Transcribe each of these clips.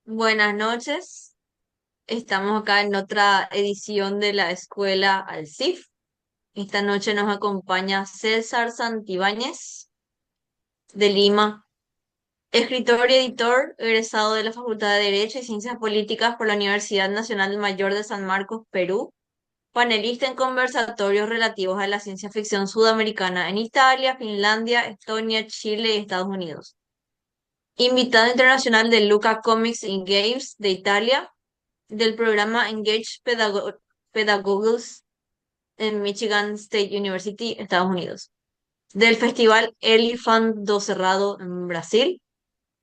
Buenas noches. Estamos acá en otra edición de la Escuela al CIF. Esta noche nos acompaña César Santibáñez de Lima, escritor y editor, egresado de la Facultad de Derecho y Ciencias Políticas por la Universidad Nacional Mayor de San Marcos, Perú, panelista en conversatorios relativos a la ciencia ficción sudamericana en Italia, Finlandia, Estonia, Chile y Estados Unidos. Invitado internacional de Luca Comics and Games de Italia, del programa Engage Pedagogues en Michigan State University, Estados Unidos, del Festival Elephant do Cerrado en Brasil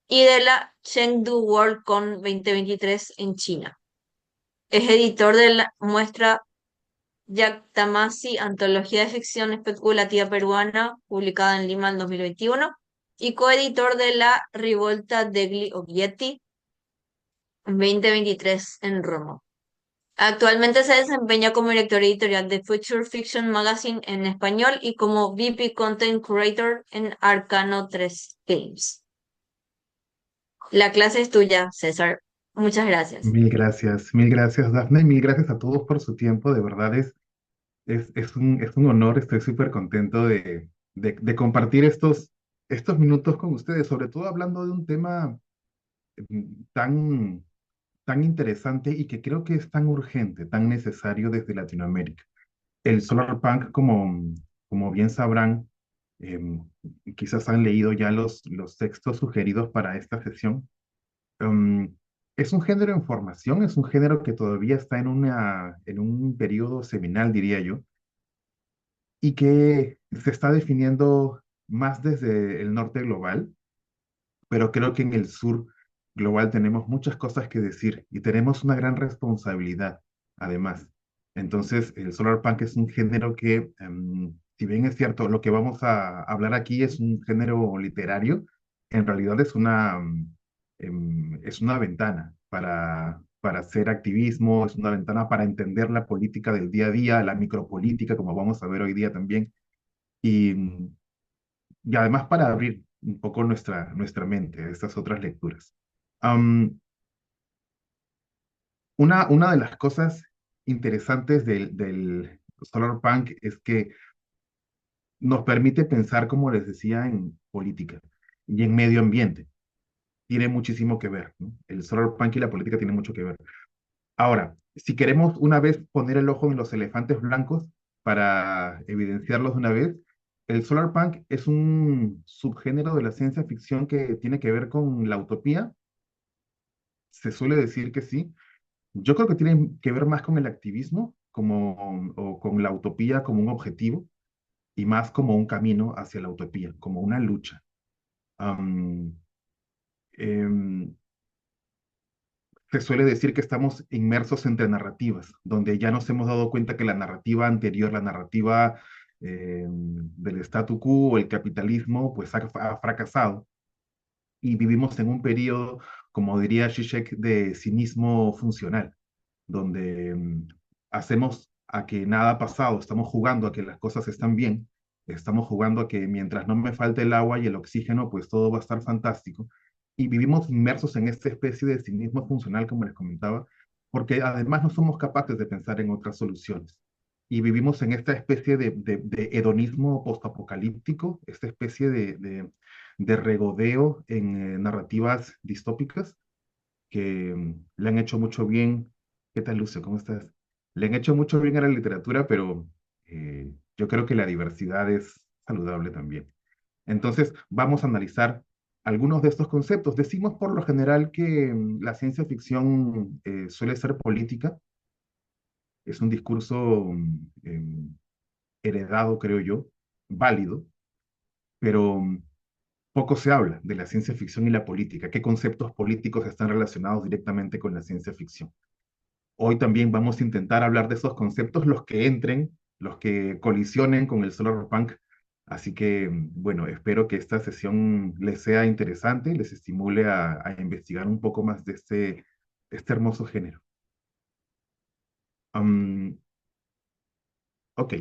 y de la Chengdu World Con 2023 en China. Es editor de la muestra Jack Tamasi, Antología de Ficción Especulativa Peruana, publicada en Lima en 2021, y coeditor de la Rivolta degli Obietti 2023 en Roma. Actualmente se desempeña como director editorial de Future Fiction Magazine en español y como VP Content Curator en Arcano 3 Games. La clase es tuya, César. Muchas gracias. Mil gracias, Dafne, y mil gracias a todos por su tiempo. De verdad es un honor, estoy súper contento de compartir estos minutos con ustedes, sobre todo hablando de un tema tan, tan interesante y que creo que es tan urgente, tan necesario desde Latinoamérica. El solarpunk, como bien sabrán, em, quizás han leído ya los textos sugeridos para esta sesión. Um, es un género en formación, es un género que todavía está en un periodo seminal, diría yo, y que se está definiendo más desde el norte global, pero creo que en el sur global tenemos muchas cosas que decir y tenemos una gran responsabilidad, además. Entonces, el solar punk es un género que, si bien es cierto, lo que vamos a hablar aquí es un género literario, en realidad es una ventana para hacer activismo, es una ventana para entender la política del día a día, la micropolítica, como vamos a ver hoy día también, y, y además para abrir un poco nuestra mente a estas otras lecturas. Am, una de las cosas interesantes del solar punk es que nos permite pensar, como les decía, en política y en medio ambiente. Tiene muchísimo que ver, ¿no? El solar punk y la política tienen mucho que ver. Ahora, si queremos una vez poner el ojo en los elefantes blancos para evidenciarlos de una vez, el solar punk es un subgénero de la ciencia ficción que tiene que ver con la utopía. Se suele decir que sí. Yo creo que tiene que ver más con el activismo o con la utopía como un objetivo y más como un camino hacia la utopía, como una lucha. Am, em, Se suele decir que estamos inmersos entre narrativas, donde ya nos hemos dado cuenta que la narrativa anterior, la narrativa del statu quo o el capitalismo, pues ha fracasado y vivimos en un periodo, como diría Zizek, de cinismo funcional, donde hacemos a que nada ha pasado, estamos jugando a que las cosas están bien, estamos jugando a que mientras no me falte el agua y el oxígeno, pues todo va a estar fantástico. Y vivimos inmersos en esta especie de cinismo funcional, como les comentaba, porque además no somos capaces de pensar en otras soluciones. Y vivimos en esta especie de hedonismo postapocalíptico, esta especie de regodeo en narrativas distópicas que le han hecho mucho bien. ¿Qué tal, Lucio? ¿Cómo estás? Le han hecho mucho bien a la literatura, pero yo creo que la diversidad es saludable también. Entonces, vamos a analizar algunos de estos conceptos. Decimos por lo general que la ciencia ficción suele ser política, es un discurso heredado, creo yo, válido, pero poco se habla de la ciencia ficción y la política. ¿Qué conceptos políticos están relacionados directamente con la ciencia ficción? Hoy también vamos a intentar hablar de esos conceptos, los que entren, los que colisionen con el solar punk. Así que, bueno, espero que esta sesión les sea interesante, les estimule a investigar un poco más de este hermoso género. Am, Ok,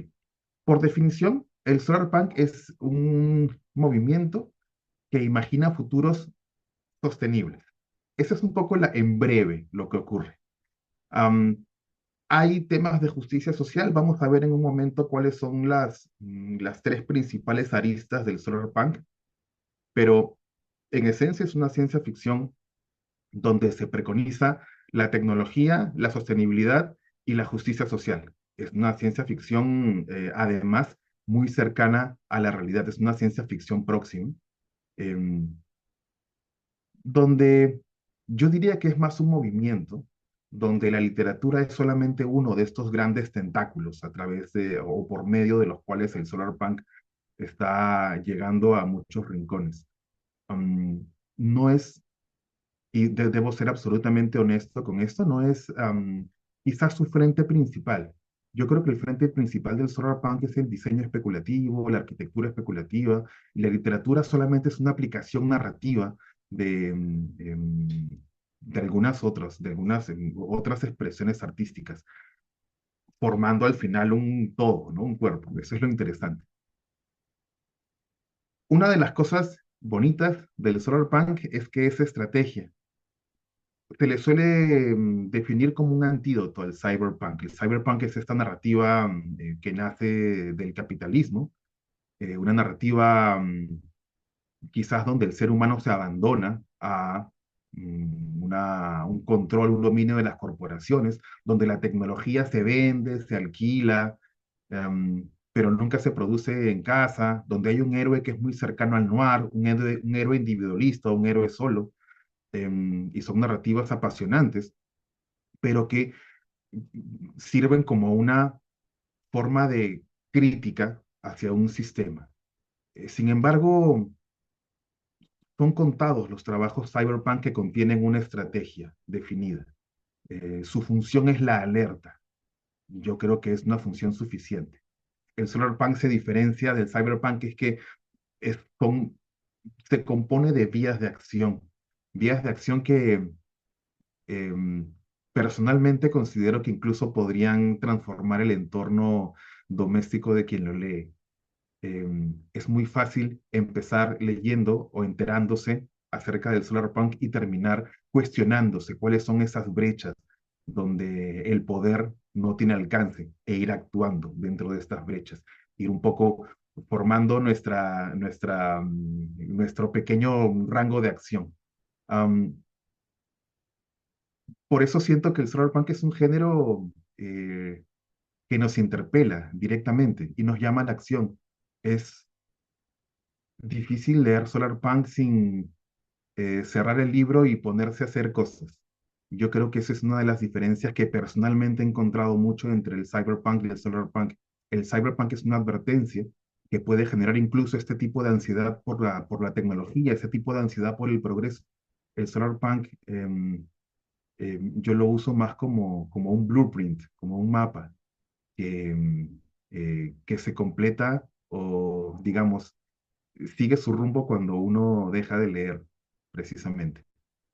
por definición, el solarpunk es un movimiento que imagina futuros sostenibles. Eso es un poco en breve lo que ocurre. Am, Hay temas de justicia social. Vamos a ver en un momento cuáles son las tres principales aristas del solarpunk, pero en esencia es una ciencia ficción donde se preconiza la tecnología, la sostenibilidad y la justicia social. Es una ciencia ficción, además, muy cercana a la realidad. Es una ciencia ficción próxima, em, donde yo diría que es más un movimiento, donde la literatura es solamente uno de estos grandes tentáculos a través de o por medio de los cuales el solarpunk está llegando a muchos rincones. No es y debo ser absolutamente honesto con esto, no es quizás su frente principal. Yo creo que el frente principal del solarpunk es el diseño especulativo, la arquitectura especulativa, y la literatura solamente es una aplicación narrativa de, de algunas otras expresiones artísticas, formando al final un todo, ¿no? Un cuerpo. Eso es lo interesante. Una de las cosas bonitas del solarpunk es que es estrategia. Se le suele definir como un antídoto al cyberpunk. El cyberpunk es esta narrativa que nace del capitalismo, una narrativa quizás donde el ser humano se abandona a un control, un dominio de las corporaciones, donde la tecnología se vende, se alquila, pero nunca se produce en casa, donde hay un héroe que es muy cercano al noir, un héroe individualista, un héroe solo, y son narrativas apasionantes, pero que sirven como una forma de crítica hacia un sistema. Sin embargo, son contados los trabajos cyberpunk que contienen una estrategia definida. Su función es la alerta. Yo creo que es una función suficiente. El solarpunk se diferencia del cyberpunk, es que es con, se compone de vías de acción que Em, personalmente considero que incluso podrían transformar el entorno doméstico de quien lo lee. Es muy fácil empezar leyendo o enterándose acerca del solarpunk y terminar cuestionándose cuáles son esas brechas donde el poder no tiene alcance e ir actuando dentro de estas brechas, ir un poco formando nuestro pequeño rango de acción. Am, por eso siento que el solarpunk es un género que nos interpela directamente y nos llama a la acción. Es difícil leer solarpunk sin cerrar el libro y ponerse a hacer cosas. Yo creo que esa es una de las diferencias que personalmente he encontrado mucho entre el cyberpunk y el solarpunk. El cyberpunk es una advertencia que puede generar incluso este tipo de ansiedad por la tecnología, ese tipo de ansiedad por el progreso. El solarpunk yo lo uso más como un blueprint, como un mapa que se completa o, digamos, sigue su rumbo cuando uno deja de leer, precisamente.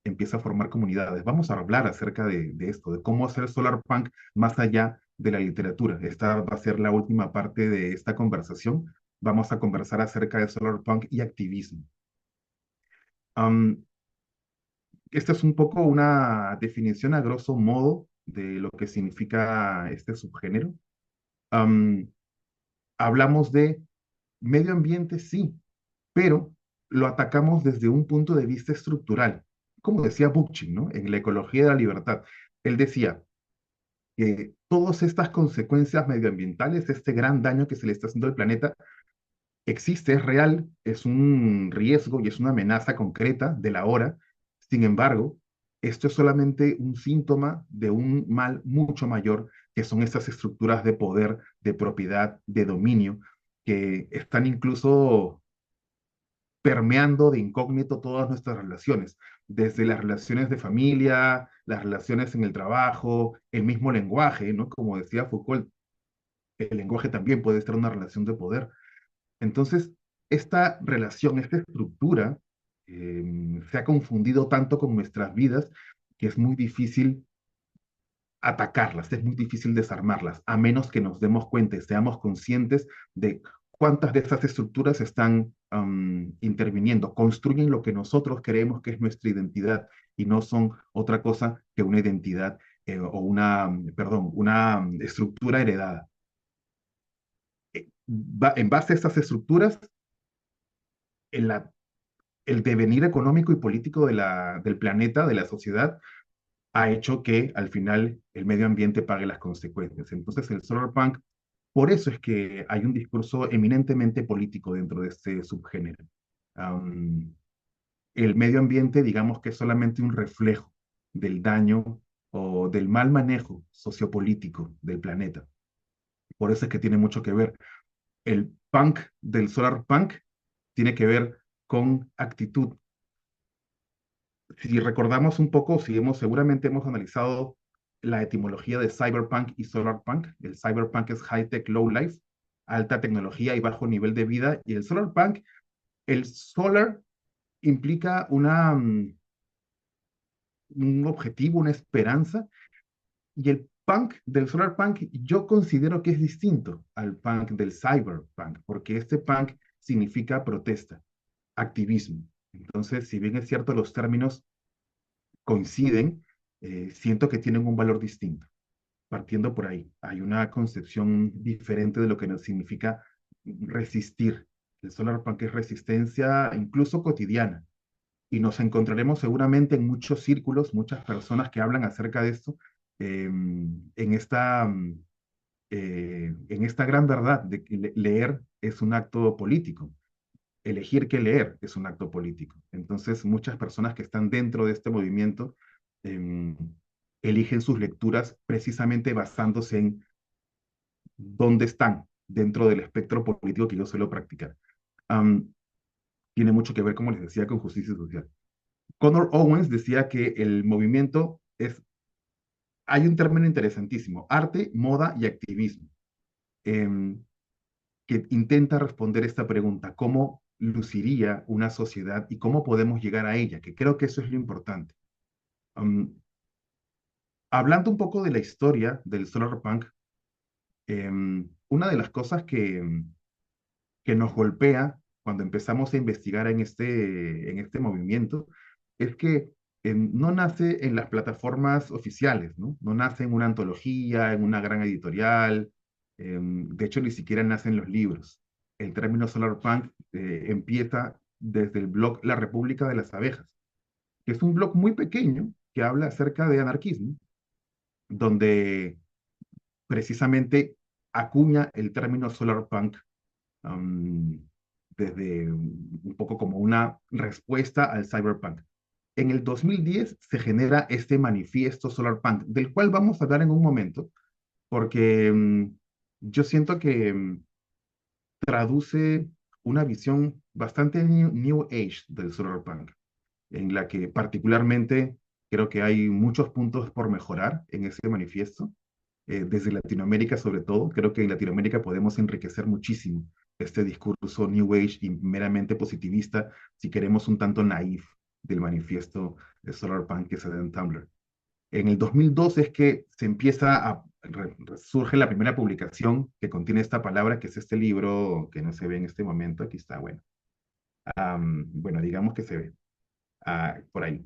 Empieza a formar comunidades. Vamos a hablar acerca de esto, de cómo hacer solarpunk más allá de la literatura. Esta va a ser la última parte de esta conversación. Vamos a conversar acerca de solarpunk y activismo. Um, Esta es un poco una definición a grosso modo de lo que significa este subgénero. Am, Hablamos de medio ambiente, sí, pero lo atacamos desde un punto de vista estructural, como decía Bookchin, ¿no? En La ecología de la libertad. Él decía que todas estas consecuencias medioambientales, este gran daño que se le está haciendo al planeta, existe, es real, es un riesgo y es una amenaza concreta de la hora. Sin embargo, esto es solamente un síntoma de un mal mucho mayor, que son estas estructuras de poder, de propiedad, de dominio, que están incluso permeando de incógnito todas nuestras relaciones, desde las relaciones de familia, las relaciones en el trabajo, el mismo lenguaje, ¿no? Como decía Foucault, el lenguaje también puede estar en una relación de poder. Entonces, esta relación, esta estructura, se ha confundido tanto con nuestras vidas que es muy difícil atacarlas, es muy difícil desarmarlas, a menos que nos demos cuenta y seamos conscientes de cuántas de esas estructuras están interviniendo, construyen lo que nosotros creemos que es nuestra identidad y no son otra cosa que una identidad o una, perdón, una estructura heredada. En base a estas estructuras, el, el devenir económico y político del planeta, de la sociedad, ha hecho que al final el medio ambiente pague las consecuencias. Entonces el solar punk, por eso es que hay un discurso eminentemente político dentro de este subgénero. Um, el medio ambiente, digamos que es solamente un reflejo del daño o del mal manejo sociopolítico del planeta. Por eso es que tiene mucho que ver. El punk del solar punk tiene que ver con actitud. Si recordamos un poco, si hemos, seguramente hemos analizado la etimología de cyberpunk y solarpunk. El cyberpunk es high-tech, low-life, alta tecnología y bajo nivel de vida. Y el solarpunk, el solar implica un objetivo, una esperanza. Y el punk del solarpunk yo considero que es distinto al punk del cyberpunk, porque este punk significa protesta, activismo. Entonces, si bien es cierto, los términos coinciden, siento que tienen un valor distinto. Partiendo por ahí, hay una concepción diferente de lo que nos significa resistir. El solarpunk es resistencia incluso cotidiana. Y nos encontraremos seguramente en muchos círculos, muchas personas que hablan acerca de esto, en esta gran verdad de que leer es un acto político, elegir qué leer es un acto político. Entonces, muchas personas que están dentro de este movimiento eh, eligen sus lecturas precisamente basándose en dónde están dentro del espectro político que yo suelo practicar. Um, tiene mucho que ver, como les decía, con justicia social. Connor Owens decía que el movimiento es, hay un término interesantísimo, arte, moda y activismo, eh, que intenta responder esta pregunta, ¿cómo luciría una sociedad y cómo podemos llegar a ella? Que creo que eso es lo importante. Um, hablando un poco de la historia del solarpunk, una de las cosas que nos golpea cuando empezamos a investigar en este movimiento es que no nace en las plataformas oficiales, ¿no? No nace en una antología, en una gran editorial, de hecho ni siquiera nace en los libros. El término solarpunk empieza desde el blog La República de las Abejas, que es un blog muy pequeño que habla acerca de anarquismo, donde precisamente acuña el término solarpunk um, desde un poco como una respuesta al cyberpunk. En el 2010 se genera este manifiesto solarpunk, del cual vamos a hablar en un momento, porque yo siento que traduce una visión bastante new age del solarpunk, en la que particularmente creo que hay muchos puntos por mejorar en ese manifiesto desde Latinoamérica sobre todo. Creo que en Latinoamérica podemos enriquecer muchísimo este discurso New Age y meramente positivista, si queremos un tanto naif del manifiesto de Solar Punk que se da en Tumblr. En el 2012 es que se empieza a, surge la primera publicación que contiene esta palabra, que es este libro que no se ve en este momento, aquí está, bueno. Bueno, digamos que se ve por ahí.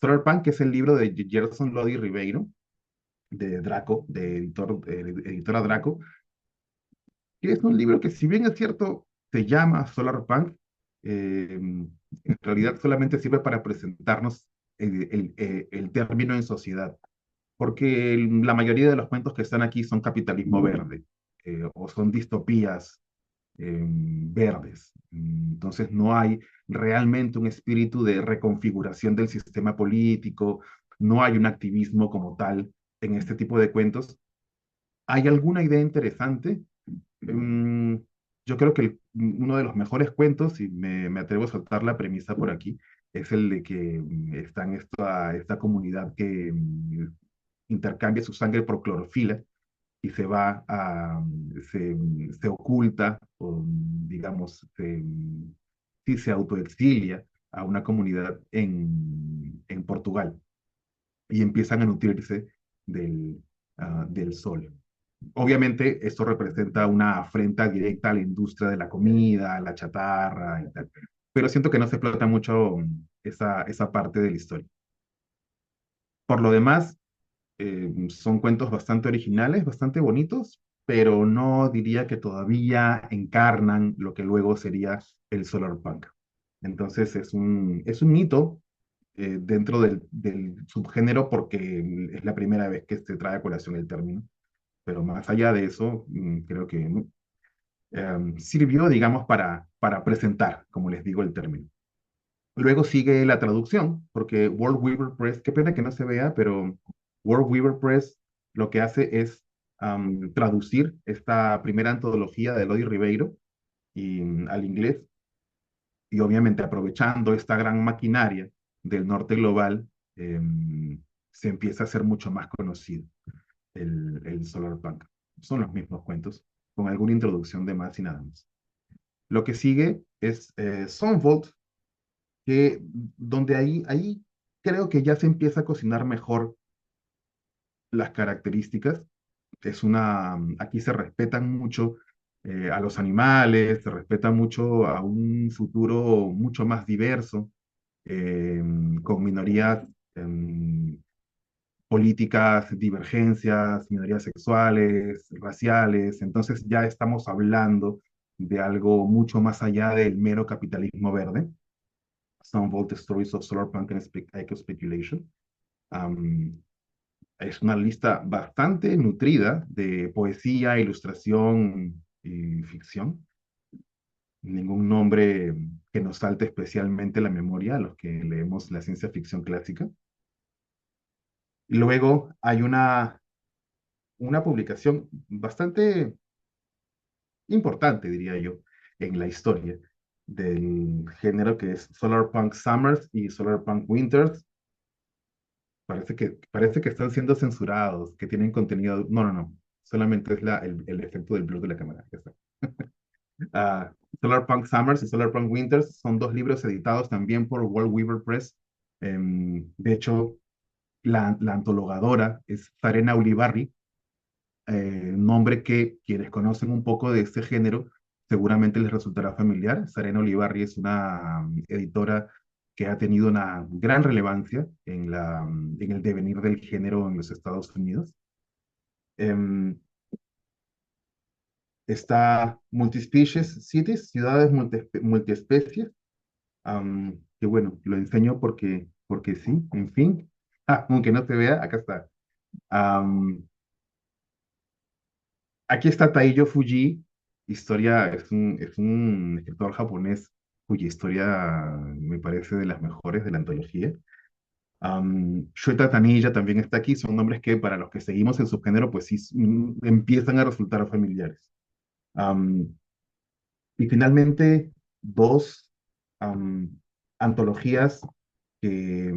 Solar Punk, que es el libro de Gerson Lodi Ribeiro, de Draco, editora Draco, que es un libro que si bien es cierto, se llama Solarpunk, en realidad solamente sirve para presentarnos el término en sociedad, porque la mayoría de los cuentos que están aquí son capitalismo verde, o son distopías verdes. Entonces no hay realmente un espíritu de reconfiguración del sistema político, no hay un activismo como tal en este tipo de cuentos. ¿Hay alguna idea interesante? Mm, yo creo que uno de los mejores cuentos, y me atrevo a soltar la premisa por aquí, es el de que está en esta comunidad que intercambia su sangre por clorofila y se va a, se oculta, o digamos, sí, se autoexilia a una comunidad en Portugal y empiezan a nutrirse del sol. Obviamente, esto representa una afrenta directa a la industria de la comida, a la chatarra y tal, pero siento que no se explota mucho esa parte de la historia. Por lo demás, son cuentos bastante originales, bastante bonitos, pero no diría que todavía encarnan lo que luego sería el solar punk. Entonces es un hito dentro del subgénero porque es la primera vez que se trae a colación el término, pero más allá de eso, creo que sirvió, digamos, para presentar, como les digo, el término. Luego sigue la traducción, porque World Weaver Press, qué pena que no se vea, pero World Weaver Press lo que hace es traducir esta primera antología de Eloy Ribeiro al inglés, y obviamente aprovechando esta gran maquinaria del norte global, se empieza a hacer mucho más conocido el Solar Punk. Son los mismos cuentos, con alguna introducción de más y nada más. Lo que sigue es Sunvolt, que donde ahí creo que ya se empieza a cocinar mejor las características. Aquí se respetan mucho a los animales, se respeta mucho a un futuro mucho más diverso, eh, con minorías políticas, divergencias, minorías sexuales, raciales. Entonces ya estamos hablando de algo mucho más allá del mero capitalismo verde. Some Vault Stories of Solar Punk and Eco Speculation. Um, es una lista bastante nutrida de poesía, ilustración y ficción. Ningún nombre que nos salte especialmente la memoria a los que leemos la ciencia ficción clásica. Luego hay una publicación bastante importante, diría yo, en la historia del género que es Solar Punk Summers y Solar Punk Winters. Parece que están siendo censurados, que tienen contenido. No, no, no. Solamente es el efecto del blur de la cámara. Ya está. Ah, Solar Punk Summers y Solar Punk Winters son dos libros editados también por World Weaver Press. De hecho, la antologadora es Sarena Ulibarri, nombre que quienes conocen un poco de este género seguramente les resultará familiar. Sarena Ulibarri es una editora que ha tenido una gran relevancia en el devenir del género en los Estados Unidos. Em, Está Multispecies Cities, ciudades multiespecies, que bueno, lo enseño porque sí, en fin. Aunque no se vea, acá está. Am, Aquí está Taiyo Fuji, es un escritor japonés cuya historia me parece de las mejores de la antología. Shweta Tanilla también está aquí, son nombres que para los que seguimos el subgénero, pues sí empiezan a resultar familiares. Am, y finalmente, dos am, antologías que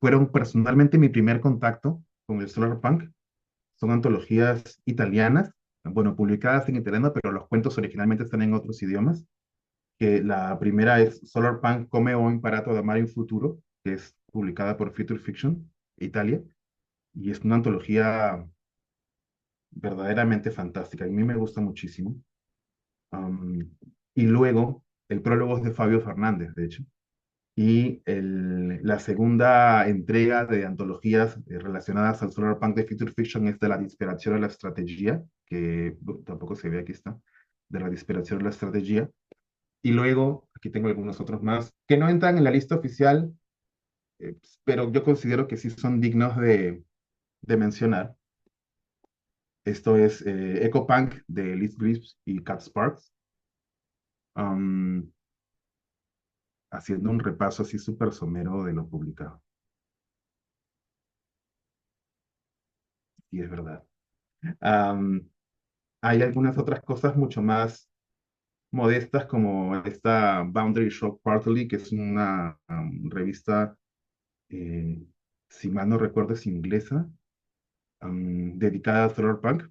fueron personalmente mi primer contacto con el solar punk. Son antologías italianas, bueno, publicadas en italiano, pero los cuentos originalmente están en otros idiomas. Que la primera es Solar Punk Come ho imparato ad amare in futuro, que es publicada por Future Fiction, Italia, y es una antología verdaderamente fantástica. A mí me gusta muchísimo. Am, y luego, el prólogo es de Fabio Fernández, de hecho. Y la segunda entrega de antologías relacionadas al solar punk de Future Fiction es de la disperación de la estrategia, que tampoco se ve, aquí está, de la disperación de la estrategia. Y luego, aquí tengo algunos otros más, que no entran en la lista oficial, pero yo considero que sí son dignos de mencionar. Esto es Eco Punk de Liz Grips y Cat Sparks. um, Haciendo un repaso así súper somero de lo publicado. Y es verdad. Um, Hay algunas otras cosas mucho más modestas, como esta Boundary Shock Quarterly, que es una revista, eh, si mal no recuerdo, es inglesa, dedicada a Solar Punk.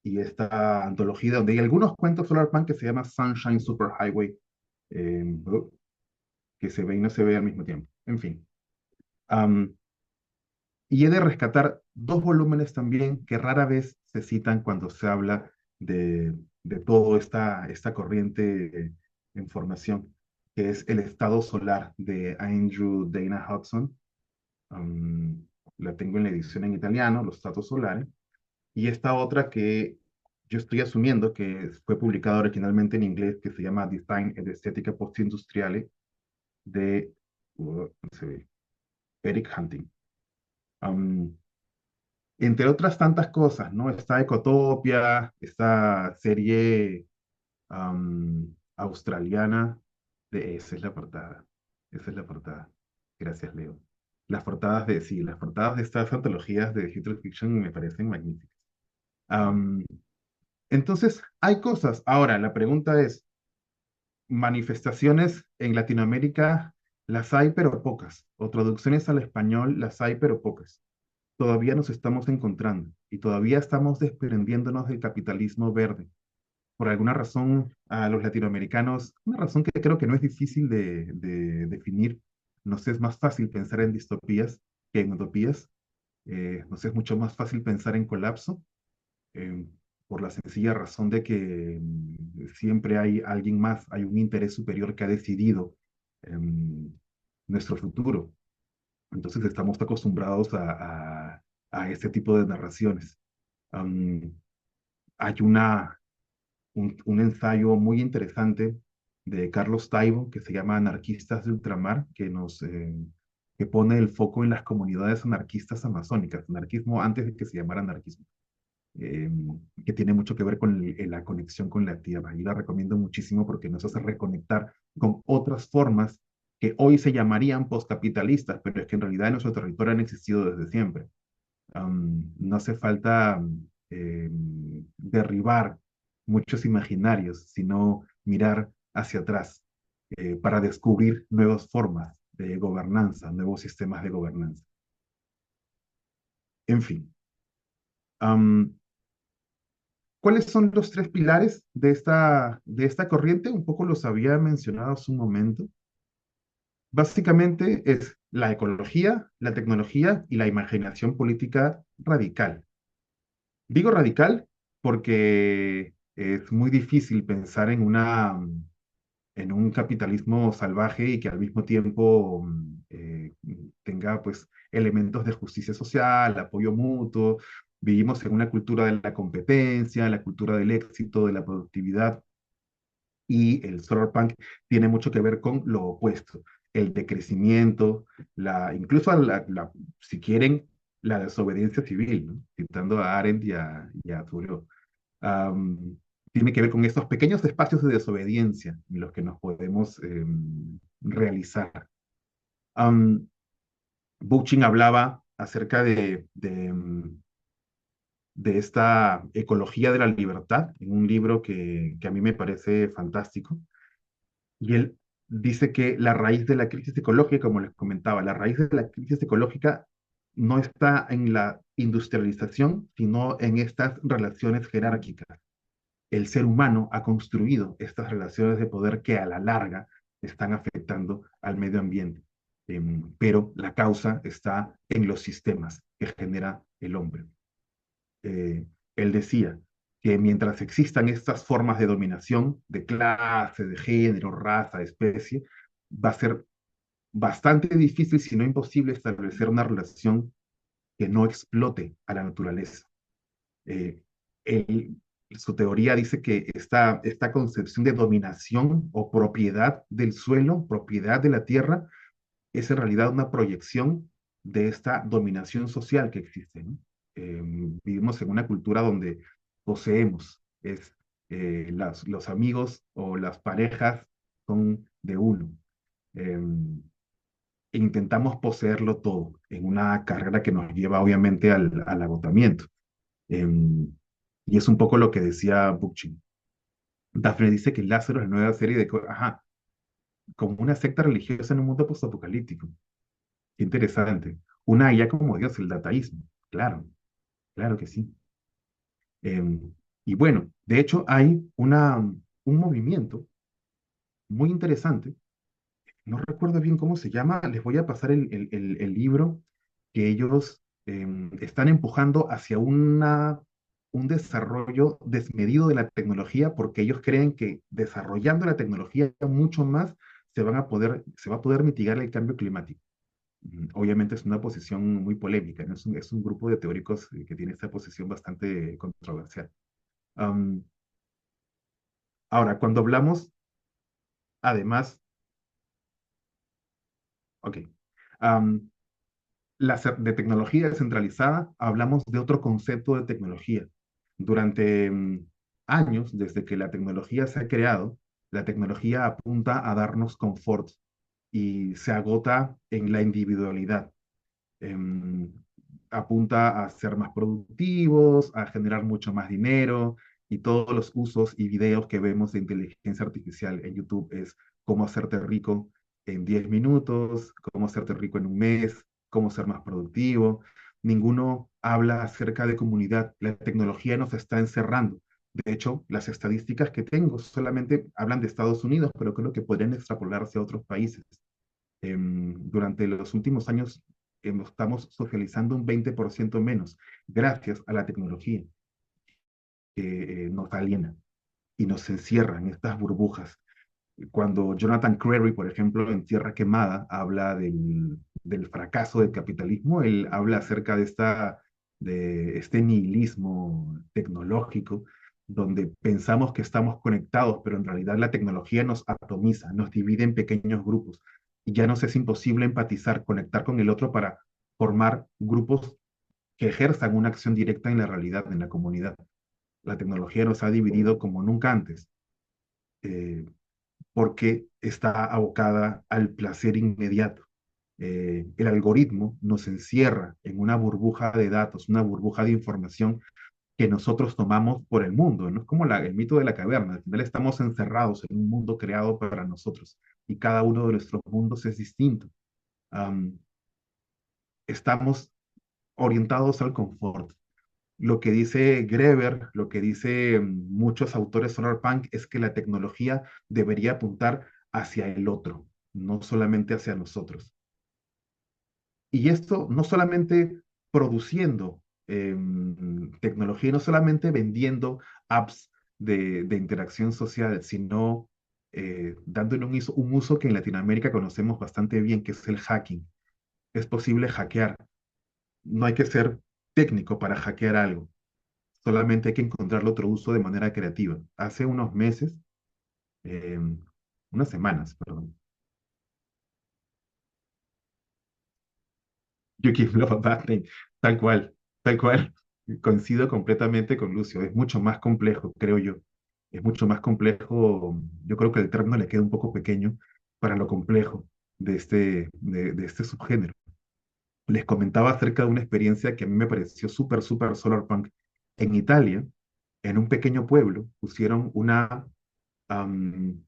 Y esta antología donde hay algunos cuentos Solar Punk que se llama Sunshine Super Highway, eh, que se ve y no se ve al mismo tiempo. En fin. Um, Y he de rescatar dos volúmenes también que rara vez se citan cuando se habla de toda esta corriente en formación, que es El Estado Solar de Andrew Dana Hudson. Um, la tengo en la edición en italiano, Los Statos Solari, y esta otra que yo estoy asumiendo que fue publicada originalmente en inglés, que se llama Design ed Estetica Postindustriale, de no sé, Eric Hunting. Um, Entre otras tantas cosas, ¿no? Está Ecotopia, esta serie australiana esa es la portada, esa es la portada. Gracias, Leo. Sí, las portadas de estas antologías de Future Fiction me parecen magníficas. Am, entonces, hay cosas. Ahora, la pregunta es, manifestaciones en Latinoamérica las hay, pero pocas. O traducciones al español las hay, pero pocas. Todavía nos estamos encontrando y todavía estamos desprendiéndonos del capitalismo verde. Por alguna razón, a los latinoamericanos, una razón que creo que no es difícil de definir, nos es más fácil pensar en distopías que en utopías. Nos es mucho más fácil pensar en colapso, eh, por la sencilla razón de que siempre hay alguien más, hay un interés superior que ha decidido nuestro futuro. Entonces estamos acostumbrados a este tipo de narraciones. Um, Hay un ensayo muy interesante de Carlos Taibo que se llama Anarquistas de Ultramar, que pone el foco en las comunidades anarquistas amazónicas, anarquismo antes de que se llamara anarquismo, eh, que tiene mucho que ver con la conexión con la tierra. Y la recomiendo muchísimo porque nos hace reconectar con otras formas que hoy se llamarían postcapitalistas, pero es que en realidad en nuestro territorio han existido desde siempre. No hace falta derribar muchos imaginarios, sino mirar hacia atrás para descubrir nuevas formas de gobernanza, nuevos sistemas de gobernanza. En fin, am, ¿cuáles son los tres pilares de esta corriente? Un poco los había mencionado hace un momento. Básicamente es la ecología, la tecnología y la imaginación política radical. Digo radical porque es muy difícil pensar en un capitalismo salvaje y que al mismo tiempo tenga pues elementos de justicia social, apoyo mutuo. Vivimos en una cultura de la competencia, la cultura del éxito, de la productividad, y el solarpunk tiene mucho que ver con lo opuesto, el decrecimiento, incluso si quieren, la desobediencia civil, ¿no? Citando a Arendt y a Thoreau. Am, Tiene que ver con estos pequeños espacios de desobediencia en los que nos podemos realizar. Um, Bookchin hablaba acerca de esta ecología de la libertad en un libro que a mí me parece fantástico. Y él dice que la raíz de la crisis ecológica, como les comentaba, la raíz de la crisis ecológica no está en la industrialización, sino en estas relaciones jerárquicas. El ser humano ha construido estas relaciones de poder que a la larga están afectando al medio ambiente. Pero la causa está en los sistemas que genera el hombre. eh, Él decía que mientras existan estas formas de dominación, de clase, de género, raza, especie, va a ser bastante difícil, si no imposible, establecer una relación que no explote a la naturaleza. Eh, él, Su teoría dice que esta concepción de dominación o propiedad del suelo, propiedad de la tierra, es en realidad una proyección de esta dominación social que existe, ¿no? Vivimos en una cultura donde poseemos, los amigos o las parejas son de uno. Eh, e intentamos poseerlo todo en una carrera que nos lleva obviamente al agotamiento. Eh, y es un poco lo que decía Bookchin. Daphne dice que Lázaro es la nueva serie ajá, como una secta religiosa en un mundo postapocalíptico. Qué interesante. Una IA como Dios, el dataísmo. Claro, claro que sí. Y bueno, de hecho hay un movimiento muy interesante. No recuerdo bien cómo se llama. Les voy a pasar el libro que ellos están empujando hacia un desarrollo desmedido de la tecnología porque ellos creen que desarrollando la tecnología mucho más se va a poder mitigar el cambio climático. Obviamente es una posición muy polémica, ¿no? Es un grupo de teóricos que tiene esta posición bastante controversial. Um, Ahora, cuando hablamos, además, ok, um, de tecnología descentralizada, hablamos de otro concepto de tecnología. Durante años, desde que la tecnología se ha creado, la tecnología apunta a darnos confort y se agota en la individualidad. em, Apunta a ser más productivos, a generar mucho más dinero y todos los usos y videos que vemos de inteligencia artificial en YouTube es cómo hacerte rico en 10 minutos, cómo hacerte rico en un mes, cómo ser más productivo. Ninguno habla acerca de comunidad. La tecnología nos está encerrando. De hecho, las estadísticas que tengo solamente hablan de Estados Unidos, pero creo que podrían extrapolarse a otros países. Durante los últimos años estamos socializando un 20% menos gracias a la tecnología que nos aliena y nos encierra en estas burbujas. Cuando Jonathan Crary, por ejemplo, en Tierra Quemada, habla del fracaso del capitalismo, él habla acerca de este nihilismo tecnológico, donde pensamos que estamos conectados, pero en realidad la tecnología nos atomiza, nos divide en pequeños grupos, y ya nos es imposible empatizar, conectar con el otro para formar grupos que ejerzan una acción directa en la realidad, en la comunidad. La tecnología nos ha dividido como nunca antes. Eh, Porque está abocada al placer inmediato. El algoritmo nos encierra en una burbuja de datos, una burbuja de información que nosotros tomamos por el mundo, ¿no? Es como el mito de la caverna, al final estamos encerrados en un mundo creado para nosotros y cada uno de nuestros mundos es distinto. Um, Estamos orientados al confort. Lo que dice Greber, lo que dice muchos autores solarpunk es que la tecnología debería apuntar hacia el otro, no solamente hacia nosotros. Y esto no solamente produciendo tecnología, no solamente vendiendo apps de interacción social, sino dándole un uso que en Latinoamérica conocemos bastante bien, que es el hacking. Es posible hackear. No hay que ser técnico para hackear algo. Solamente hay que encontrarle otro uso de manera creativa. Hace unos meses, eh, unas semanas, perdón, You Give Love a Bad Name, tal cual. Coincido completamente con Lucio. Es mucho más complejo, creo yo. Es mucho más complejo. Yo creo que el término le queda un poco pequeño para lo complejo de este subgénero. Les comentaba acerca de una experiencia que a mí me pareció súper solarpunk. En Italia, en un pequeño pueblo, pusieron um,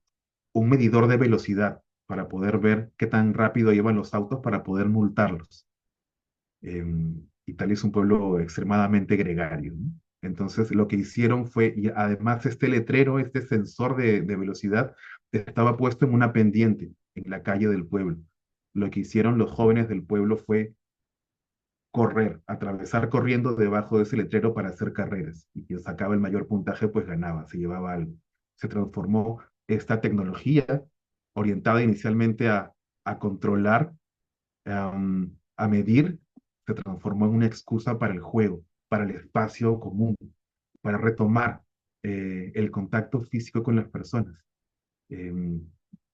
un medidor de velocidad para poder ver qué tan rápido iban los autos para poder multarlos. Italia es un pueblo extremadamente gregario, ¿no? Entonces lo que hicieron fue, y además este letrero, este sensor de velocidad, estaba puesto en una pendiente en la calle del pueblo. Lo que hicieron los jóvenes del pueblo fue correr, atravesar corriendo debajo de ese letrero para hacer carreras. Y quien sacaba el mayor puntaje, pues ganaba, se llevaba algo. Se transformó esta tecnología orientada inicialmente a controlar, a medir, se transformó en una excusa para el juego, para el espacio común, para retomar el contacto físico con las personas. Eh,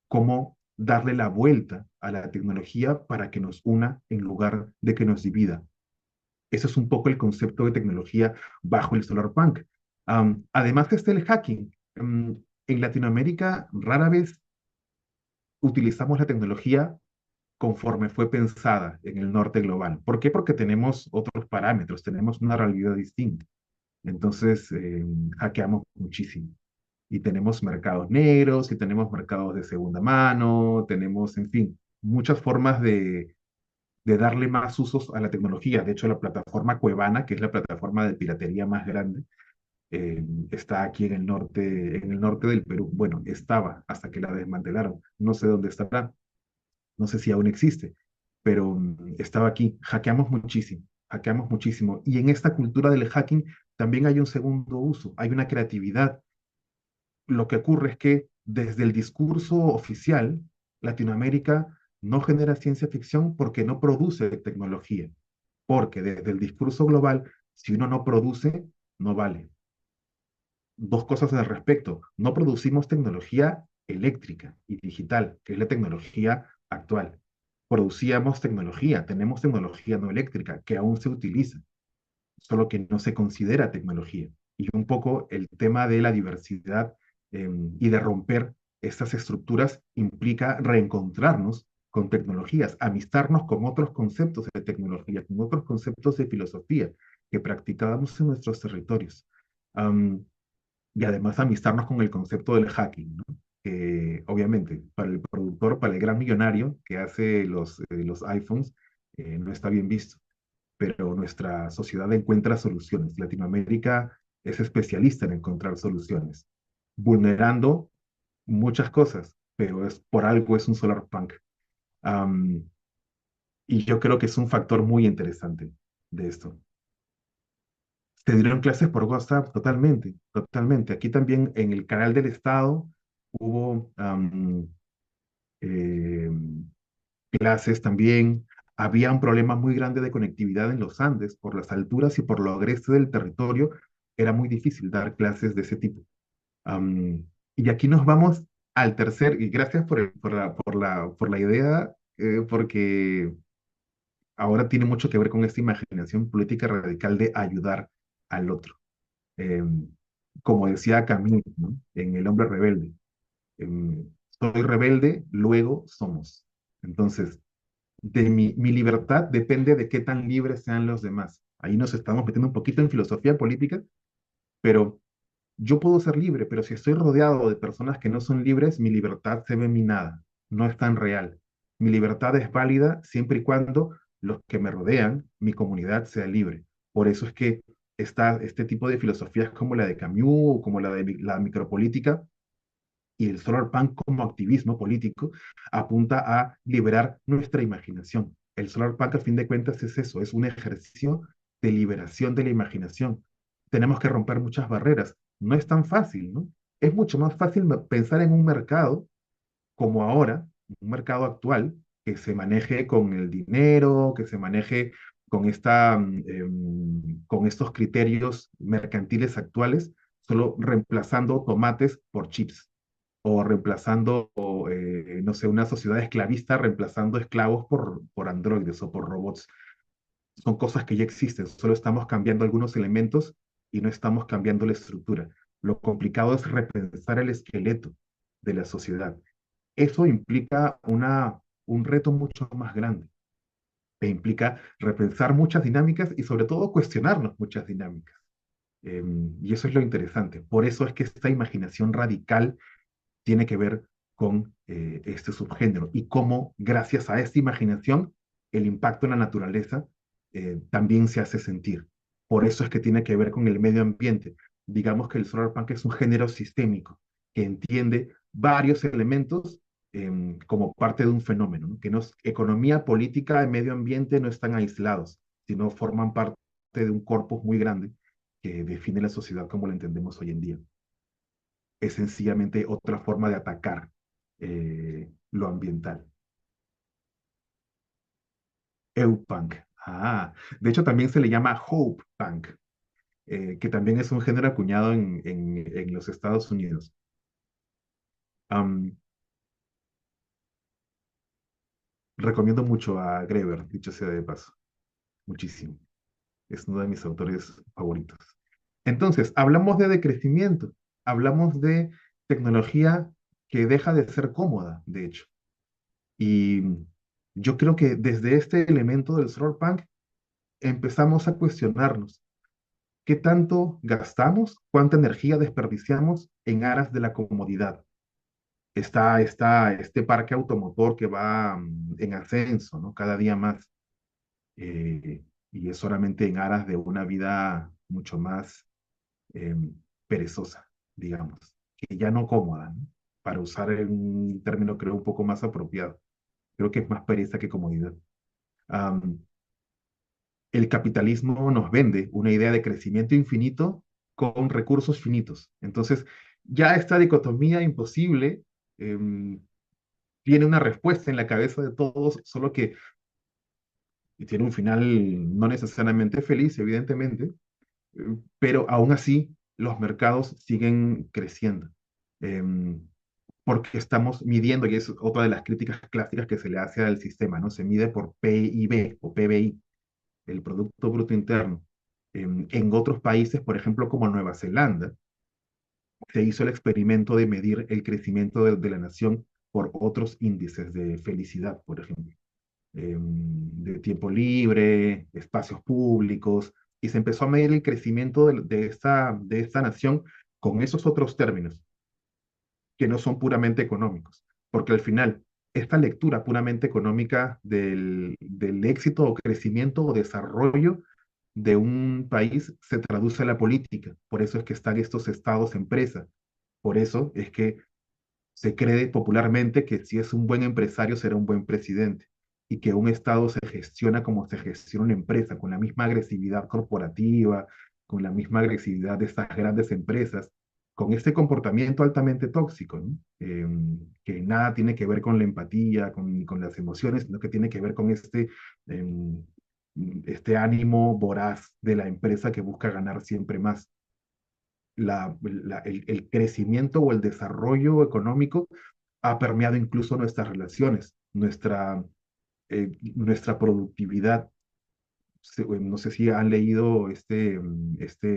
Cómo darle la vuelta a la tecnología para que nos una en lugar de que nos divida. Ese es un poco el concepto de tecnología bajo el solarpunk. Además está el hacking. En Latinoamérica rara vez utilizamos la tecnología conforme fue pensada en el norte global. ¿Por qué? Porque tenemos otros parámetros, tenemos una realidad distinta. Entonces, hackeamos muchísimo. Y tenemos mercados negros, y tenemos mercados de segunda mano, tenemos, en fin, muchas formas de darle más usos a la tecnología. De hecho, la plataforma Cuevana, que es la plataforma de piratería más grande, está aquí en el norte del Perú. Bueno, estaba hasta que la desmantelaron. No sé dónde estará, no sé si aún existe, pero estaba aquí. Hackeamos muchísimo. hackeamos muchísimo. Y en esta cultura del hacking también hay un segundo uso, hay una creatividad. Lo que ocurre es que desde el discurso oficial, Latinoamérica no genera ciencia ficción porque no produce tecnología, porque desde el discurso global, si uno no produce, no vale. Dos cosas al respecto. No producimos tecnología eléctrica y digital, que es la tecnología actual. Producíamos tecnología, tenemos tecnología no eléctrica que aún se utiliza, solo que no se considera tecnología. Y un poco el tema de la diversidad y de romper estas estructuras implica reencontrarnos con tecnologías, amistarnos con otros conceptos de tecnología, con otros conceptos de filosofía que practicábamos en nuestros territorios. Um, y además amistarnos con el concepto del hacking, ¿no? Que obviamente para el productor, para el gran millonario que hace los iPhones, no está bien visto, pero nuestra sociedad encuentra soluciones. Latinoamérica es especialista en encontrar soluciones, vulnerando muchas cosas, pero es por algo es un solar punk. Um, y yo creo que es un factor muy interesante de esto. Te dieron clases por WhatsApp, totalmente, totalmente. Aquí también en el canal del Estado hubo eh, clases también. Había un problema muy grande de conectividad en los Andes, por las alturas y por lo agreste del territorio, era muy difícil dar clases de ese tipo. Am, y aquí nos vamos al tercer, y gracias por la idea, porque ahora tiene mucho que ver con esta imaginación política radical de ayudar al otro. Eh, Como decía Camus, ¿no? En El hombre rebelde, soy rebelde, luego somos. Entonces, mi libertad depende de qué tan libres sean los demás. Ahí nos estamos metiendo un poquito en filosofía política, pero yo puedo ser libre, pero si estoy rodeado de personas que no son libres, mi libertad se ve minada, no es tan real. Mi libertad es válida siempre y cuando los que me rodean, mi comunidad, sea libre. Por eso es que este tipo de filosofías como la de Camus o como la de la micropolítica y el solar punk como activismo político apunta a liberar nuestra imaginación. El solar punk, a fin de cuentas, es eso, es un ejercicio de liberación de la imaginación. Tenemos que romper muchas barreras. No es tan fácil, ¿no? Es mucho más fácil pensar en un mercado como ahora, un mercado actual, que se maneje con el dinero, que se maneje con, con estos criterios mercantiles actuales, solo reemplazando tomates por chips o reemplazando, no sé, una sociedad esclavista reemplazando esclavos por androides o por robots. Son cosas que ya existen, solo estamos cambiando algunos elementos y no estamos cambiando la estructura. Lo complicado es repensar el esqueleto de la sociedad. Eso implica un reto mucho más grande e implica repensar muchas dinámicas y sobre todo cuestionarnos muchas dinámicas. Y eso es lo interesante. Por eso es que esta imaginación radical tiene que ver con este subgénero y cómo, gracias a esta imaginación, el impacto en la naturaleza también se hace sentir. Por eso es que tiene que ver con el medio ambiente. Digamos que el solar punk es un género sistémico que entiende varios elementos como parte de un fenómeno, ¿no? Que no es, economía, política y medio ambiente no están aislados, sino forman parte de un corpus muy grande que define la sociedad como la entendemos hoy en día. Es sencillamente otra forma de atacar lo ambiental. Eupunk. Ah, de hecho también se le llama Hope Punk, que también es un género acuñado en los Estados Unidos. Um, Recomiendo mucho a Greber, dicho sea de paso, muchísimo. Es uno de mis autores favoritos. Entonces, hablamos de decrecimiento, hablamos de tecnología que deja de ser cómoda, de hecho. Y yo creo que desde este elemento del cyberpunk empezamos a cuestionarnos qué tanto gastamos, cuánta energía desperdiciamos en aras de la comodidad. Está este parque automotor que va en ascenso, ¿no? Cada día más. Y es solamente en aras de una vida mucho más eh, perezosa, digamos, que ya no cómoda, ¿no? Para usar un término creo un poco más apropiado. Creo que es más pereza que comodidad. Um, el capitalismo nos vende una idea de crecimiento infinito con recursos finitos. Entonces, ya esta dicotomía imposible em, tiene una respuesta en la cabeza de todos, solo que tiene un final no necesariamente feliz, evidentemente, pero aún así los mercados siguen creciendo. Em, Porque estamos midiendo, y es otra de las críticas clásicas que se le hace al sistema, ¿no? Se mide por PIB o PBI, el Producto Bruto Interno. En otros países, por ejemplo, como Nueva Zelanda, se hizo el experimento de medir el crecimiento de la nación por otros índices de felicidad, por ejemplo, de tiempo libre, espacios públicos, y se empezó a medir el crecimiento de esta nación con esos otros términos que no son puramente económicos, porque al final esta lectura puramente económica del éxito o crecimiento o desarrollo de un país se traduce a la política. Por eso es que están estos estados empresa. Por eso es que se cree popularmente que si es un buen empresario será un buen presidente y que un Estado se gestiona como se gestiona una empresa, con la misma agresividad corporativa, con la misma agresividad de estas grandes empresas, con este comportamiento altamente tóxico, ¿no? Que nada tiene que ver con la empatía, con las emociones, sino que tiene que ver con eh, este ánimo voraz de la empresa que busca ganar siempre más. El crecimiento o el desarrollo económico ha permeado incluso nuestras relaciones, nuestra productividad. No sé si han leído este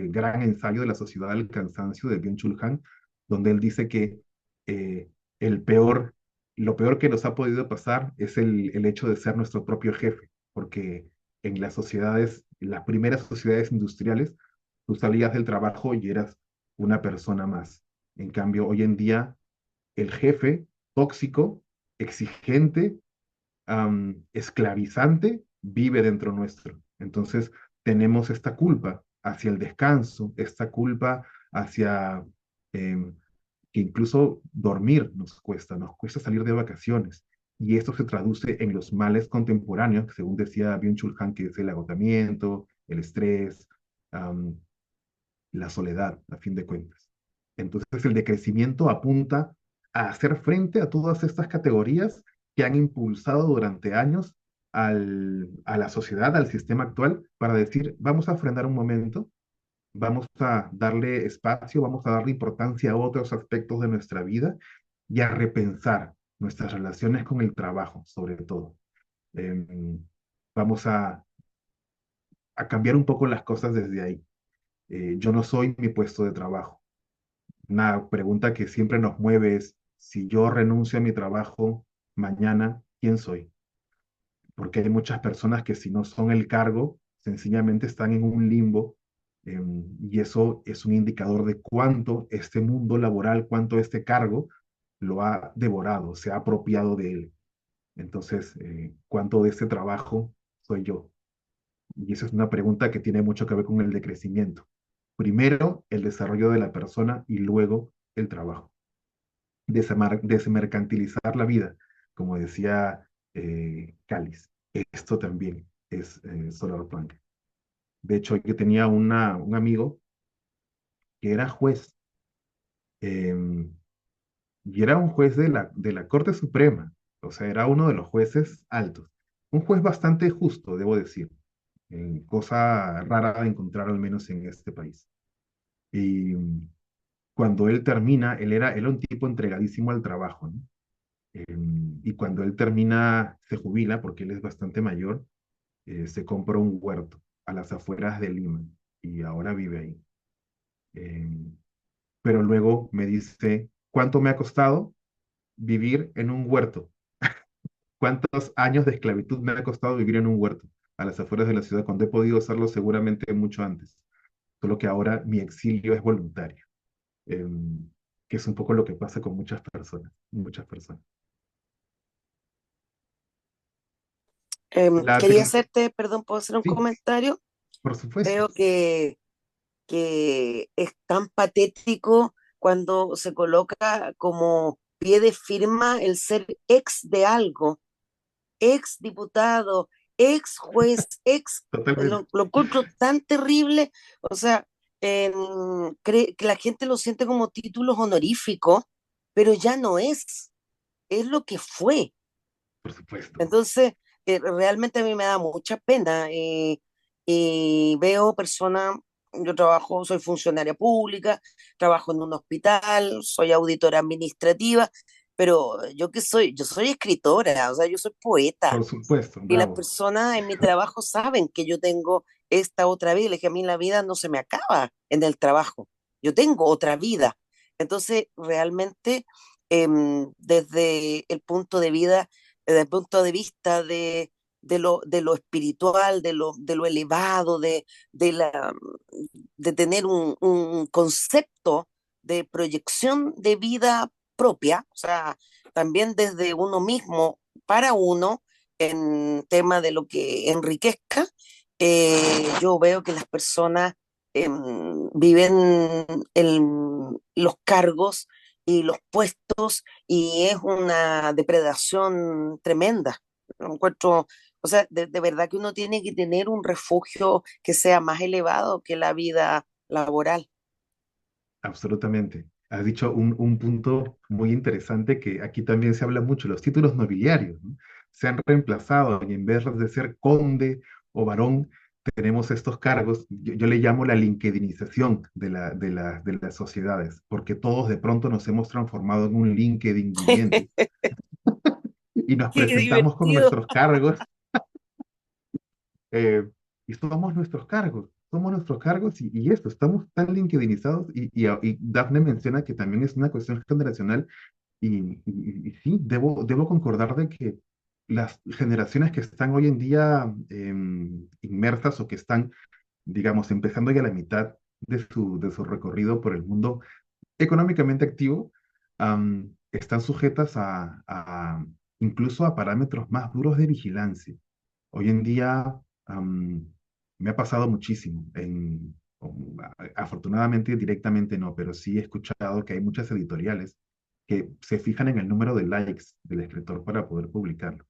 gran ensayo de la sociedad del cansancio de Byung-Chul Han, donde él dice que eh, el peor, lo peor que nos ha podido pasar es el hecho de ser nuestro propio jefe, porque en las sociedades, en las primeras sociedades industriales, tú salías del trabajo y eras una persona más. En cambio, hoy en día, el jefe tóxico, exigente, esclavizante vive dentro nuestro. Entonces tenemos esta culpa hacia el descanso, esta culpa hacia em, que incluso dormir nos cuesta salir de vacaciones. Y esto se traduce en los males contemporáneos, según decía Byung-Chul Han, que es el agotamiento, el estrés, um, la soledad, a fin de cuentas. Entonces, el decrecimiento apunta a hacer frente a todas estas categorías que han impulsado durante años a la sociedad, al sistema actual, para decir, vamos a frenar un momento, vamos a darle espacio, vamos a darle importancia a otros aspectos de nuestra vida y a repensar nuestras relaciones con el trabajo, sobre todo. Em, Vamos a cambiar un poco las cosas desde ahí. Yo no soy mi puesto de trabajo. Una pregunta que siempre nos mueve es, si yo renuncio a mi trabajo mañana, ¿quién soy? Porque hay muchas personas que si no son el cargo, sencillamente están en un limbo, y eso es un indicador de cuánto este mundo laboral, cuánto este cargo lo ha devorado, se ha apropiado de él. Entonces, ¿cuánto de este trabajo soy yo? Y esa es una pregunta que tiene mucho que ver con el decrecimiento. Primero, el desarrollo de la persona y luego el trabajo. Desmercantilizar la vida, como decía Cáliz. Esto también es Solarpunk. De hecho, yo tenía un amigo que era juez, eh, y era un juez de la Corte Suprema, o sea, era uno de los jueces altos. Un juez bastante justo, debo decir, cosa rara de encontrar al menos en este país. Y cuando él termina, él era un tipo entregadísimo al trabajo, ¿no? Y cuando él termina, se jubila, porque él es bastante mayor, se compra un huerto a las afueras de Lima y ahora vive ahí. Em, pero luego me dice, ¿cuánto me ha costado vivir en un huerto? ¿Cuántos años de esclavitud me ha costado vivir en un huerto a las afueras de la ciudad cuando he podido hacerlo seguramente mucho antes? Solo que ahora mi exilio es voluntario, em, que es un poco lo que pasa con muchas personas, muchas personas. La Quería tec- hacerte, perdón, ¿puedo hacer un sí, comentario? por supuesto. Creo que es tan patético cuando se coloca como pie de firma el ser ex de algo, ex diputado, ex juez, Totalmente. lo encuentro tan terrible, o sea, cree que la gente lo siente como títulos honoríficos, pero ya no es lo que fue. Por supuesto. Entonces, realmente a mí me da mucha pena. Y veo personas, yo trabajo, soy funcionaria pública, trabajo en un hospital, soy auditora administrativa, pero yo soy escritora, o sea, yo soy poeta. Por supuesto, Y las bravo. personas en mi trabajo saben que yo tengo esta otra vida, y que a mí la vida no se me acaba en el trabajo. Yo tengo otra vida. Entonces, realmente, desde el punto de vida, desde el punto de vista de lo espiritual, de lo elevado, de, la, de tener un concepto de proyección de vida propia, o sea, también desde uno mismo para uno, en tema de lo que enriquezca, yo veo que las personas viven los cargos y los puestos, y es una depredación tremenda. Lo encuentro, o sea, de verdad que uno tiene que tener un refugio que sea más elevado que la vida laboral. Absolutamente. Has dicho un punto muy interesante que aquí también se habla mucho, los títulos nobiliarios, ¿no? Se han reemplazado y en vez de ser conde o varón, tenemos estos cargos, yo le llamo la linkedinización de las sociedades, porque todos de pronto nos hemos transformado en un LinkedIn viviente y nos Qué presentamos con divertido. nuestros cargos eh, y somos nuestros cargos y esto, estamos tan linkedinizados y Dafne menciona que también es una cuestión generacional y sí, debo concordar de que las generaciones que están hoy en día inmersas o que están, digamos, empezando ya la mitad de su recorrido por el mundo económicamente activo, están sujetas incluso a parámetros más duros de vigilancia. Hoy en día me ha pasado muchísimo. Afortunadamente, directamente no, pero sí he escuchado que hay muchas editoriales que se fijan en el número de likes del escritor para poder publicarlo.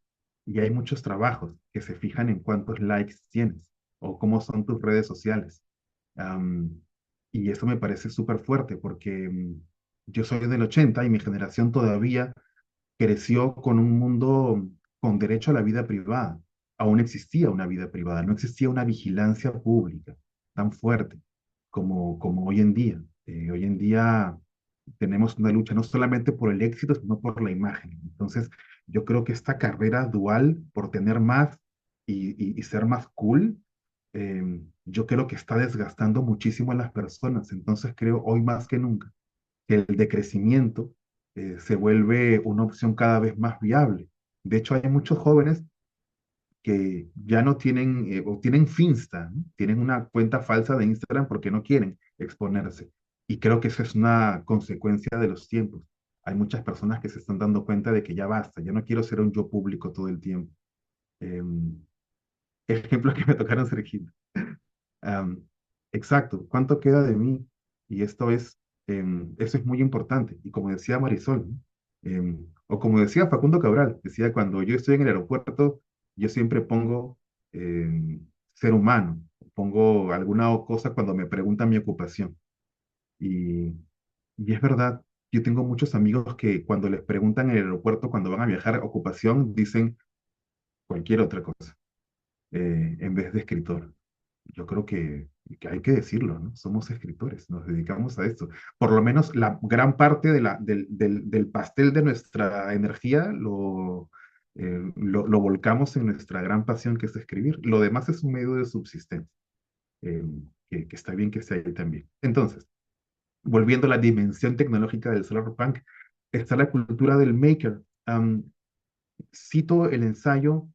Y hay muchos trabajos que se fijan en cuántos likes tienes o cómo son tus redes sociales. Am, y eso me parece súper fuerte porque yo soy del 80 y mi generación todavía creció con un mundo con derecho a la vida privada. Aún existía una vida privada, no existía una vigilancia pública tan fuerte como hoy en día. Hoy en día tenemos una lucha no solamente por el éxito, sino por la imagen. Entonces, yo creo que esta carrera dual por tener más y ser más cool, yo creo que está desgastando muchísimo a las personas. Entonces, creo hoy más que nunca que el decrecimiento se vuelve una opción cada vez más viable. De hecho, hay muchos jóvenes que ya no tienen, o tienen Finsta, ¿no? Tienen una cuenta falsa de Instagram porque no quieren exponerse. Y creo que eso es una consecuencia de los tiempos. Hay muchas personas que se están dando cuenta de que ya basta, ya no quiero ser un yo público todo el tiempo. Em, Ejemplos que me tocaron, Sergio. Am, exacto, ¿cuánto queda de mí? Y eso es muy importante. Y como decía Marisol, ¿no? O como decía Facundo Cabral, decía, cuando yo estoy en el aeropuerto, yo siempre pongo ser humano, pongo alguna cosa cuando me preguntan mi ocupación. Y, y es verdad, yo tengo muchos amigos que cuando les preguntan en el aeropuerto, cuando van a viajar, ocupación, dicen cualquier otra cosa, en vez de escritor. Yo creo que hay que decirlo, ¿no? Somos escritores, nos dedicamos a esto. Por lo menos la gran parte del pastel de nuestra energía lo volcamos en nuestra gran pasión que es escribir. Lo demás es un medio de subsistencia, eh, que está bien que esté ahí también. Entonces, volviendo a la dimensión tecnológica del cyberpunk, está la cultura del maker. Cito el ensayo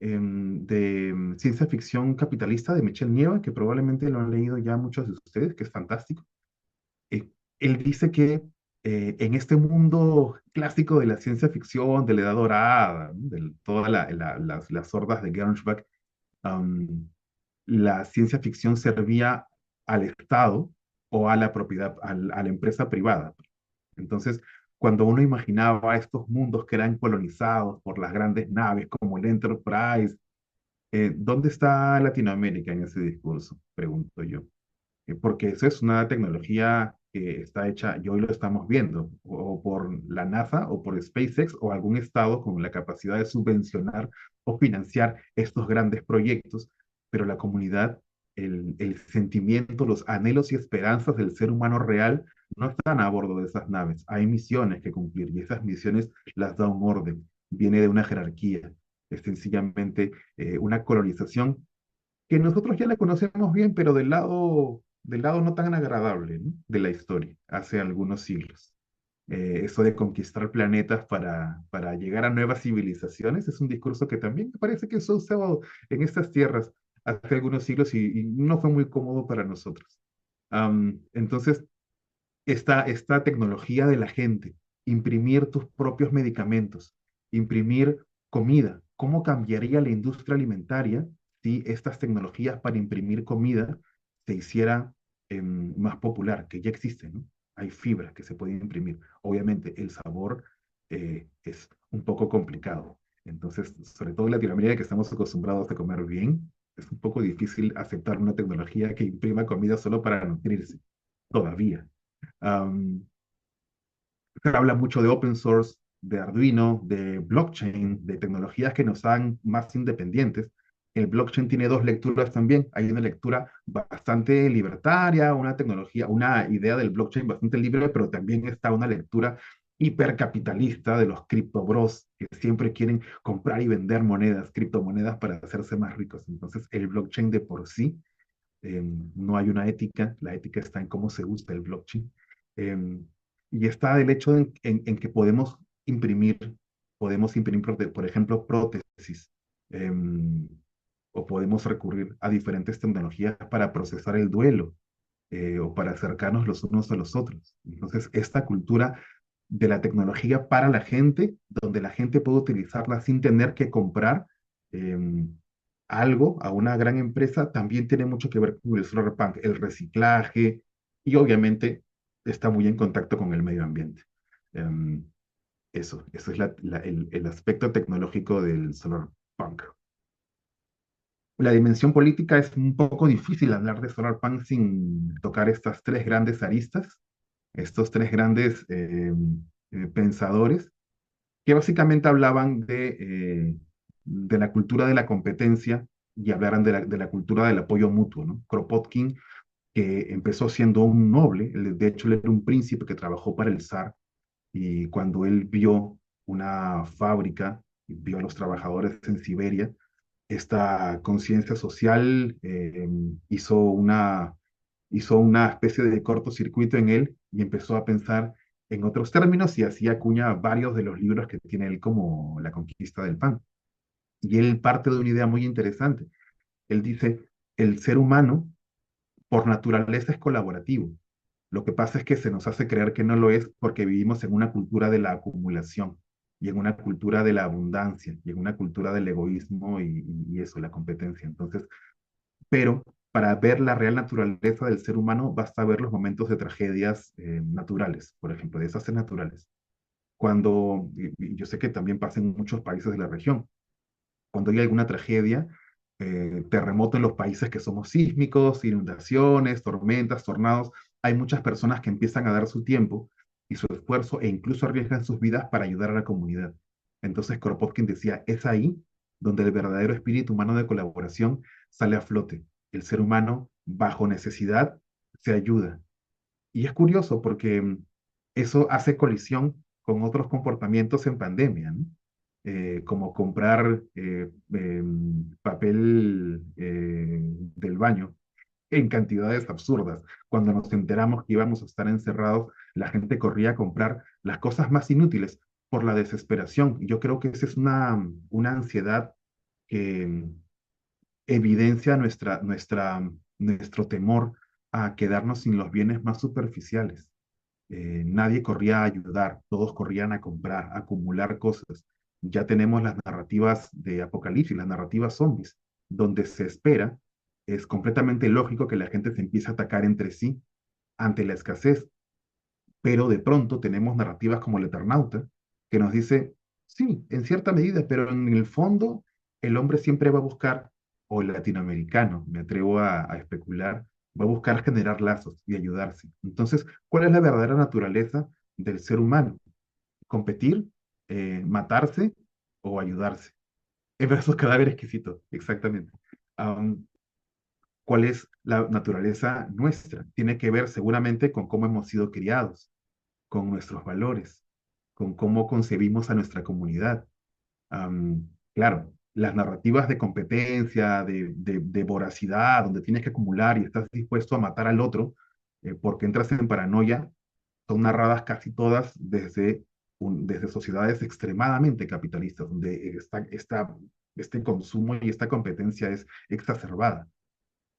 de ciencia ficción capitalista de Michel Nieva, que probablemente lo han leído ya muchos de ustedes, que es fantástico. Eh, Él dice que en este mundo clásico de la ciencia ficción, de la Edad Dorada, ¿no? De todas las hordas de Gernsback, um, la ciencia ficción servía al Estado o a la propiedad, a la empresa privada. Entonces, cuando uno imaginaba estos mundos que eran colonizados por las grandes naves como el Enterprise, ¿Dónde está Latinoamérica en ese discurso? Pregunto yo. Porque eso es una tecnología que está hecha, y hoy lo estamos viendo, o por la NASA o por SpaceX o algún estado con la capacidad de subvencionar o financiar estos grandes proyectos, pero la comunidad, el sentimiento, los anhelos y esperanzas del ser humano real no están a bordo de esas naves. Hay misiones que cumplir y esas misiones las da un orden, viene de una jerarquía, es sencillamente una colonización que nosotros ya la conocemos bien, pero del lado no tan agradable, ¿no? De la historia, hace algunos siglos. Eso de conquistar planetas para llegar a nuevas civilizaciones es un discurso que también me parece que se usó en estas tierras hace algunos siglos y no fue muy cómodo para nosotros. Entonces, esta tecnología de la gente, imprimir tus propios medicamentos, imprimir comida. ¿Cómo cambiaría la industria alimentaria si estas tecnologías para imprimir comida se hicieran más popular, que ya existen, ¿no? Hay fibra que se puede imprimir. Obviamente, el sabor es un poco complicado. Entonces, sobre todo en Latinoamérica, que estamos acostumbrados a comer bien, es un poco difícil aceptar una tecnología que imprima comida solo para nutrirse, todavía. Um, Se habla mucho de open source, de Arduino, de blockchain, de tecnologías que nos hagan más independientes. El blockchain tiene dos lecturas también. Hay una lectura bastante libertaria, una tecnología, una idea del blockchain bastante libre, pero también está una lectura hipercapitalista de los criptobros que siempre quieren comprar y vender monedas, criptomonedas para hacerse más ricos. Entonces, el blockchain de por sí no hay una ética, la ética está en cómo se usa el blockchain. em, y está el hecho en que podemos imprimir, por ejemplo, prótesis, em, o podemos recurrir a diferentes tecnologías para procesar el duelo, o para acercarnos los unos a los otros. Entonces, esta cultura de la tecnología para la gente, donde la gente puede utilizarla sin tener que comprar algo a una gran empresa, también tiene mucho que ver con el solar punk, el reciclaje, y obviamente está muy en contacto con el medio ambiente. Em, eso es el aspecto tecnológico del solar punk. La dimensión política es un poco difícil hablar de solar punk sin tocar estas tres grandes aristas, estos tres grandes pensadores, que básicamente hablaban de la cultura de la competencia y hablaran de la cultura del apoyo mutuo, ¿no? Kropotkin, que empezó siendo un noble, de hecho él era un príncipe que trabajó para el zar, y cuando él vio una fábrica, vio a los trabajadores en Siberia, esta conciencia social hizo una especie de cortocircuito en él y empezó a pensar en otros términos y así acuña varios de los libros que tiene él como La conquista del pan. Y él parte de una idea muy interesante. Él dice, el ser humano por naturaleza es colaborativo. Lo que pasa es que se nos hace creer que no lo es porque vivimos en una cultura de la acumulación y en una cultura de la abundancia y en una cultura del egoísmo y eso, la competencia. Entonces, pero para ver la real naturaleza del ser humano basta ver los momentos de tragedias naturales, por ejemplo, de desastres naturales. Y yo sé que también pasa en muchos países de la región, cuando hay alguna tragedia, terremoto en los países que somos sísmicos, inundaciones, tormentas, tornados, hay muchas personas que empiezan a dar su tiempo y su esfuerzo e incluso arriesgan sus vidas para ayudar a la comunidad. Entonces Kropotkin decía, es ahí donde el verdadero espíritu humano de colaboración sale a flote. El ser humano, bajo necesidad, se ayuda. Y es curioso porque eso hace colisión con otros comportamientos en pandemia, ¿no? Como comprar papel del baño en cantidades absurdas. Cuando nos enteramos que íbamos a estar encerrados, la gente corría a comprar las cosas más inútiles por la desesperación. Y yo creo que esa es una ansiedad que evidencia nuestro temor a quedarnos sin los bienes más superficiales. Nadie corría a ayudar, todos corrían a comprar, a acumular cosas. Ya tenemos las narrativas de apocalipsis, las narrativas zombies, donde se espera, es completamente lógico que la gente se empiece a atacar entre sí ante la escasez, pero de pronto tenemos narrativas como el Eternauta, que nos dice, sí, en cierta medida, pero en el fondo el hombre siempre va a buscar o el latinoamericano, me atrevo a especular, va a buscar generar lazos y ayudarse. Entonces, ¿cuál es la verdadera naturaleza del ser humano? ¿Competir, matarse o ayudarse? En versus cadáver exquisito, exactamente. Am, ¿Cuál es la naturaleza nuestra? Tiene que ver seguramente con cómo hemos sido criados, con nuestros valores, con cómo concebimos a nuestra comunidad. Claro, las narrativas de competencia, de voracidad, donde tienes que acumular y estás dispuesto a matar al otro porque entras en paranoia, son narradas casi todas desde sociedades extremadamente capitalistas, donde este consumo y esta competencia es exacerbada.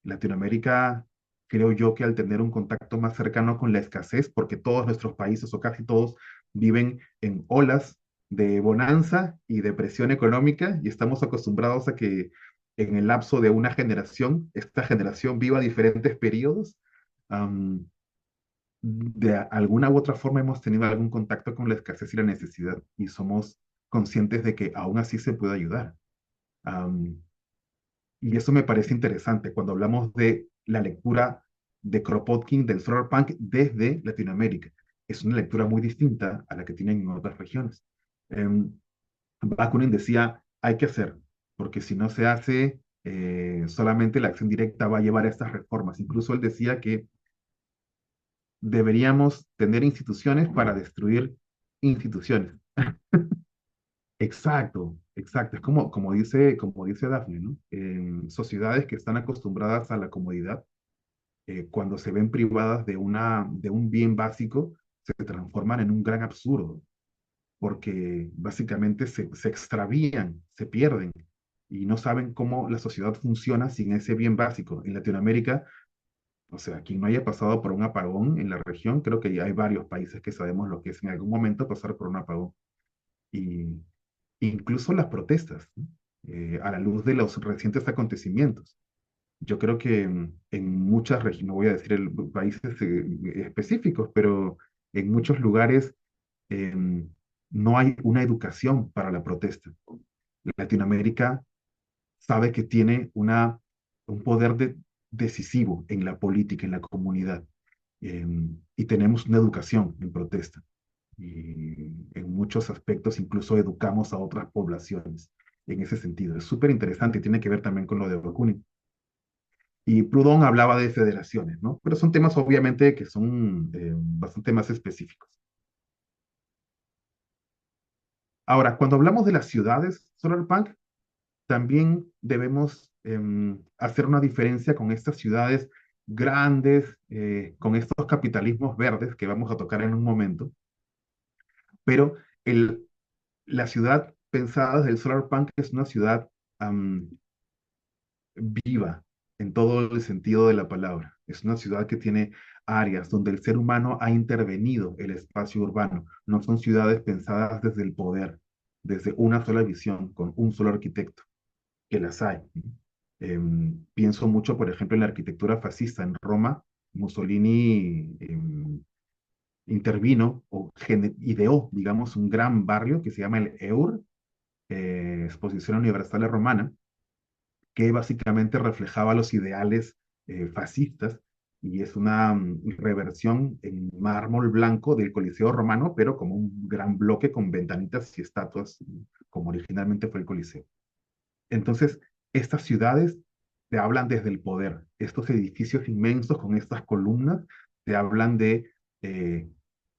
Latinoamérica, creo yo que al tener un contacto más cercano con la escasez, porque todos nuestros países o casi todos viven en olas de bonanza y depresión económica y estamos acostumbrados a que en el lapso de una generación, esta generación viva diferentes periodos. am, de alguna u otra forma hemos tenido algún contacto con la escasez y la necesidad y somos conscientes de que aún así se puede ayudar. Am, y eso me parece interesante cuando hablamos de la lectura de Kropotkin del Solarpunk desde Latinoamérica. Es una lectura muy distinta a la que tienen en otras regiones. Um, Bakunin decía, hay que hacer, porque si no se hace, solamente la acción directa va a llevar a estas reformas. Incluso él decía que deberíamos tener instituciones para destruir instituciones. Exacto, exacto. Es como dice Daphne, ¿no? En sociedades que están acostumbradas a la comodidad, cuando se ven privadas de un bien básico, se transforman en un gran absurdo, porque básicamente se extravían, se pierden y no saben cómo la sociedad funciona sin ese bien básico. En Latinoamérica, o sea, quien no haya pasado por un apagón en la región, creo que ya hay varios países que sabemos lo que es en algún momento pasar por un apagón. Y incluso las protestas, ¿no? A la luz de los recientes acontecimientos. Yo creo que en muchas regiones, no voy a decir países específicos, pero en muchos lugares no hay una educación para la protesta. Latinoamérica sabe que tiene un poder decisivo en la política, en la comunidad, y tenemos una educación en protesta. Y en muchos aspectos incluso educamos a otras poblaciones en ese sentido. Es súper interesante y tiene que ver también con lo de Bakunin. Y Proudhon hablaba de federaciones, ¿no? Pero son temas obviamente que son bastante más específicos. Ahora, cuando hablamos de las ciudades Solarpunk, también debemos hacer una diferencia con estas ciudades grandes, con estos capitalismos verdes que vamos a tocar en un momento, pero el, la ciudad pensada desde el Solarpunk es una ciudad viva en todo el sentido de la palabra. Es una ciudad que tiene áreas donde el ser humano ha intervenido el espacio urbano. No son ciudades pensadas desde el poder, desde una sola visión, con un solo arquitecto, que las hay. Pienso mucho, por ejemplo, en la arquitectura fascista en Roma. Mussolini intervino o ideó, digamos, un gran barrio que se llama el EUR, Exposición Universal Romana, que básicamente reflejaba los ideales fascistas y es una reversión en mármol blanco del Coliseo romano, pero como un gran bloque con ventanitas y estatuas, como originalmente fue el Coliseo. Entonces, estas ciudades te hablan desde el poder. Estos edificios inmensos con estas columnas te hablan de eh,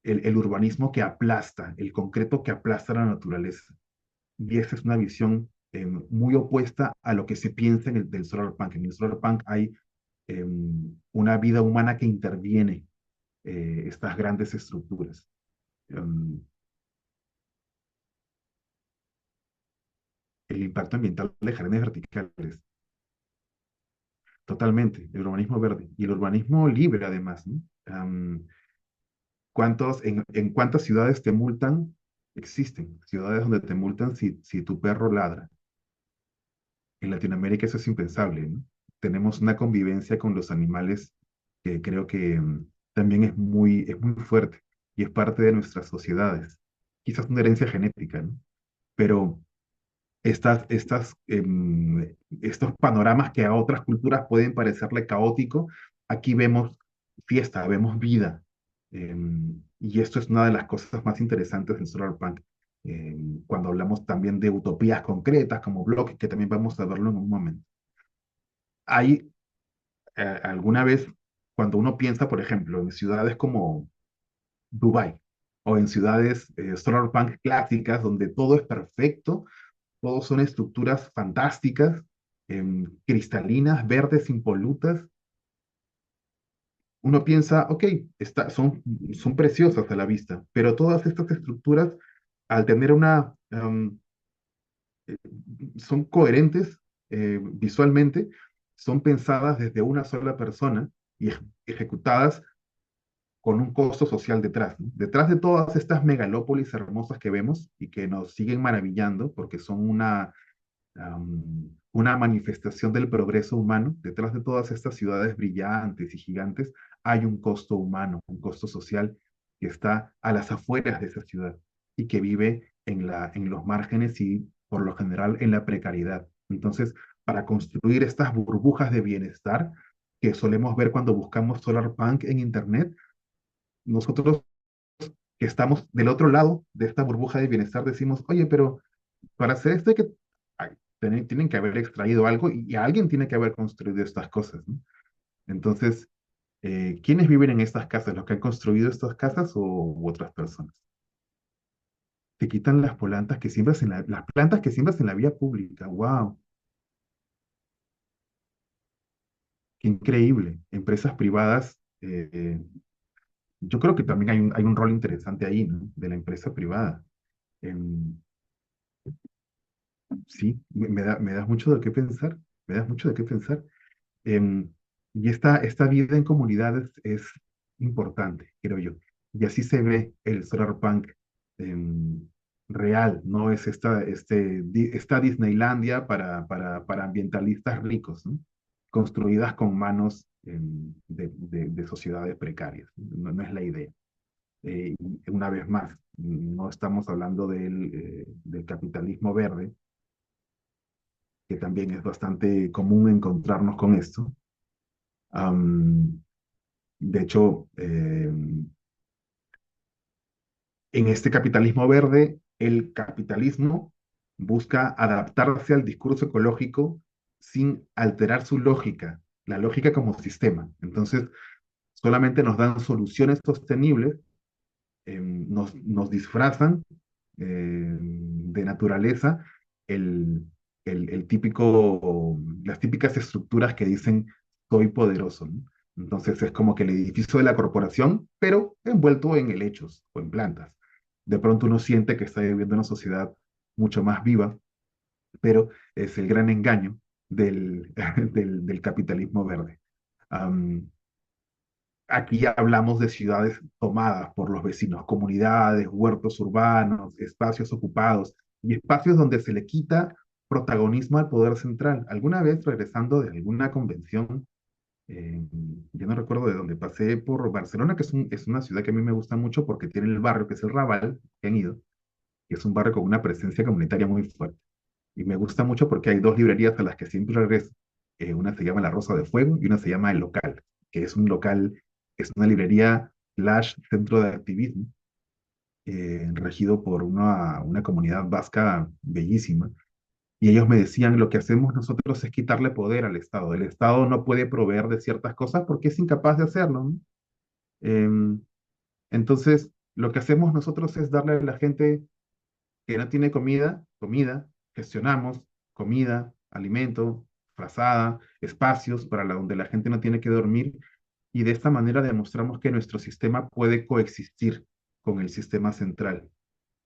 el urbanismo que aplasta, el concreto que aplasta la naturaleza. Y esa es una visión muy opuesta a lo que se piensa del solarpunk. En el solarpunk hay una vida humana que interviene estas grandes estructuras. Um, el impacto ambiental de jardines verticales, totalmente, el urbanismo verde y el urbanismo libre además, ¿no? En cuántas ciudades te multan? Existen ciudades donde te multan si tu perro ladra. En Latinoamérica eso es impensable, ¿no? Tenemos una convivencia con los animales que creo que también es muy fuerte y es parte de nuestras sociedades. Quizás una herencia genética, ¿no? Pero estos panoramas que a otras culturas pueden parecerle caótico, aquí vemos fiesta, vemos vida. Y esto es una de las cosas más interesantes del solar punk. Cuando hablamos también de utopías concretas como Block, que también vamos a verlo en un momento. Hay alguna vez, cuando uno piensa, por ejemplo, en ciudades como Dubái o en ciudades solar punk clásicas donde todo es perfecto, todos son estructuras fantásticas, cristalinas, verdes, impolutas. Uno piensa, ok, son preciosas a la vista, pero todas estas estructuras, al tener son coherentes visualmente, son pensadas desde una sola persona y ejecutadas con un costo social detrás, ¿no? Detrás de todas estas megalópolis hermosas que vemos y que nos siguen maravillando porque son una manifestación del progreso humano. Detrás de todas estas ciudades brillantes y gigantes hay un costo humano, un costo social que está a las afueras de esa ciudad y que vive en los márgenes y por lo general en la precariedad. Entonces, para construir estas burbujas de bienestar que solemos ver cuando buscamos solar punk en internet, nosotros que estamos del otro lado de esta burbuja de bienestar decimos, oye, pero para hacer esto hay que, tienen que haber extraído algo y alguien tiene que haber construido estas cosas, ¿no? Entonces, ¿quiénes viven en estas casas? ¿Los que han construido estas casas o u otras personas? Te quitan las plantas que siembras en la vía pública. ¡Wow! ¡Qué increíble! Empresas privadas, yo creo que también hay un rol interesante ahí, ¿no? De la empresa privada. Em, sí, me das mucho de qué pensar, me das mucho de qué pensar. Em, y esta vida en comunidades es importante, creo yo. Y así se ve el solar punk em, real, no es esta Disneylandia para ambientalistas ricos, ¿no? Construidas con manos de sociedades precarias. No, no es la idea. Y una vez más, no estamos hablando del capitalismo verde, que también es bastante común encontrarnos con esto. Am, de hecho, en este capitalismo verde, el capitalismo busca adaptarse al discurso ecológico sin alterar su lógica, la lógica como sistema. Entonces, solamente nos dan soluciones sostenibles, nos disfrazan de naturaleza el, las típicas estructuras que dicen soy poderoso, ¿no? Entonces es como que el edificio de la corporación, pero envuelto en helechos o en plantas. De pronto uno siente que está viviendo una sociedad mucho más viva, pero es el gran engaño del capitalismo verde. Am, Aquí hablamos de ciudades tomadas por los vecinos, comunidades, huertos urbanos, espacios ocupados y espacios donde se le quita protagonismo al poder central. Alguna vez regresando de alguna convención, eh, yo no recuerdo de dónde, pasé por Barcelona, que es una ciudad que a mí me gusta mucho porque tiene el barrio, que es el Raval, que han ido, que es un barrio con una presencia comunitaria muy fuerte. Y me gusta mucho porque hay dos librerías a las que siempre regreso. Una se llama La Rosa de Fuego y una se llama El Local, que es un local, es una librería slash centro de activismo, regido por una comunidad vasca bellísima. Y ellos me decían, lo que hacemos nosotros es quitarle poder al Estado. El Estado no puede proveer de ciertas cosas porque es incapaz de hacerlo, ¿no? Em, entonces, lo que hacemos nosotros es darle a la gente que no tiene comida, comida, gestionamos comida, alimento, frazada, espacios donde la gente no tiene que dormir y de esta manera demostramos que nuestro sistema puede coexistir con el sistema central,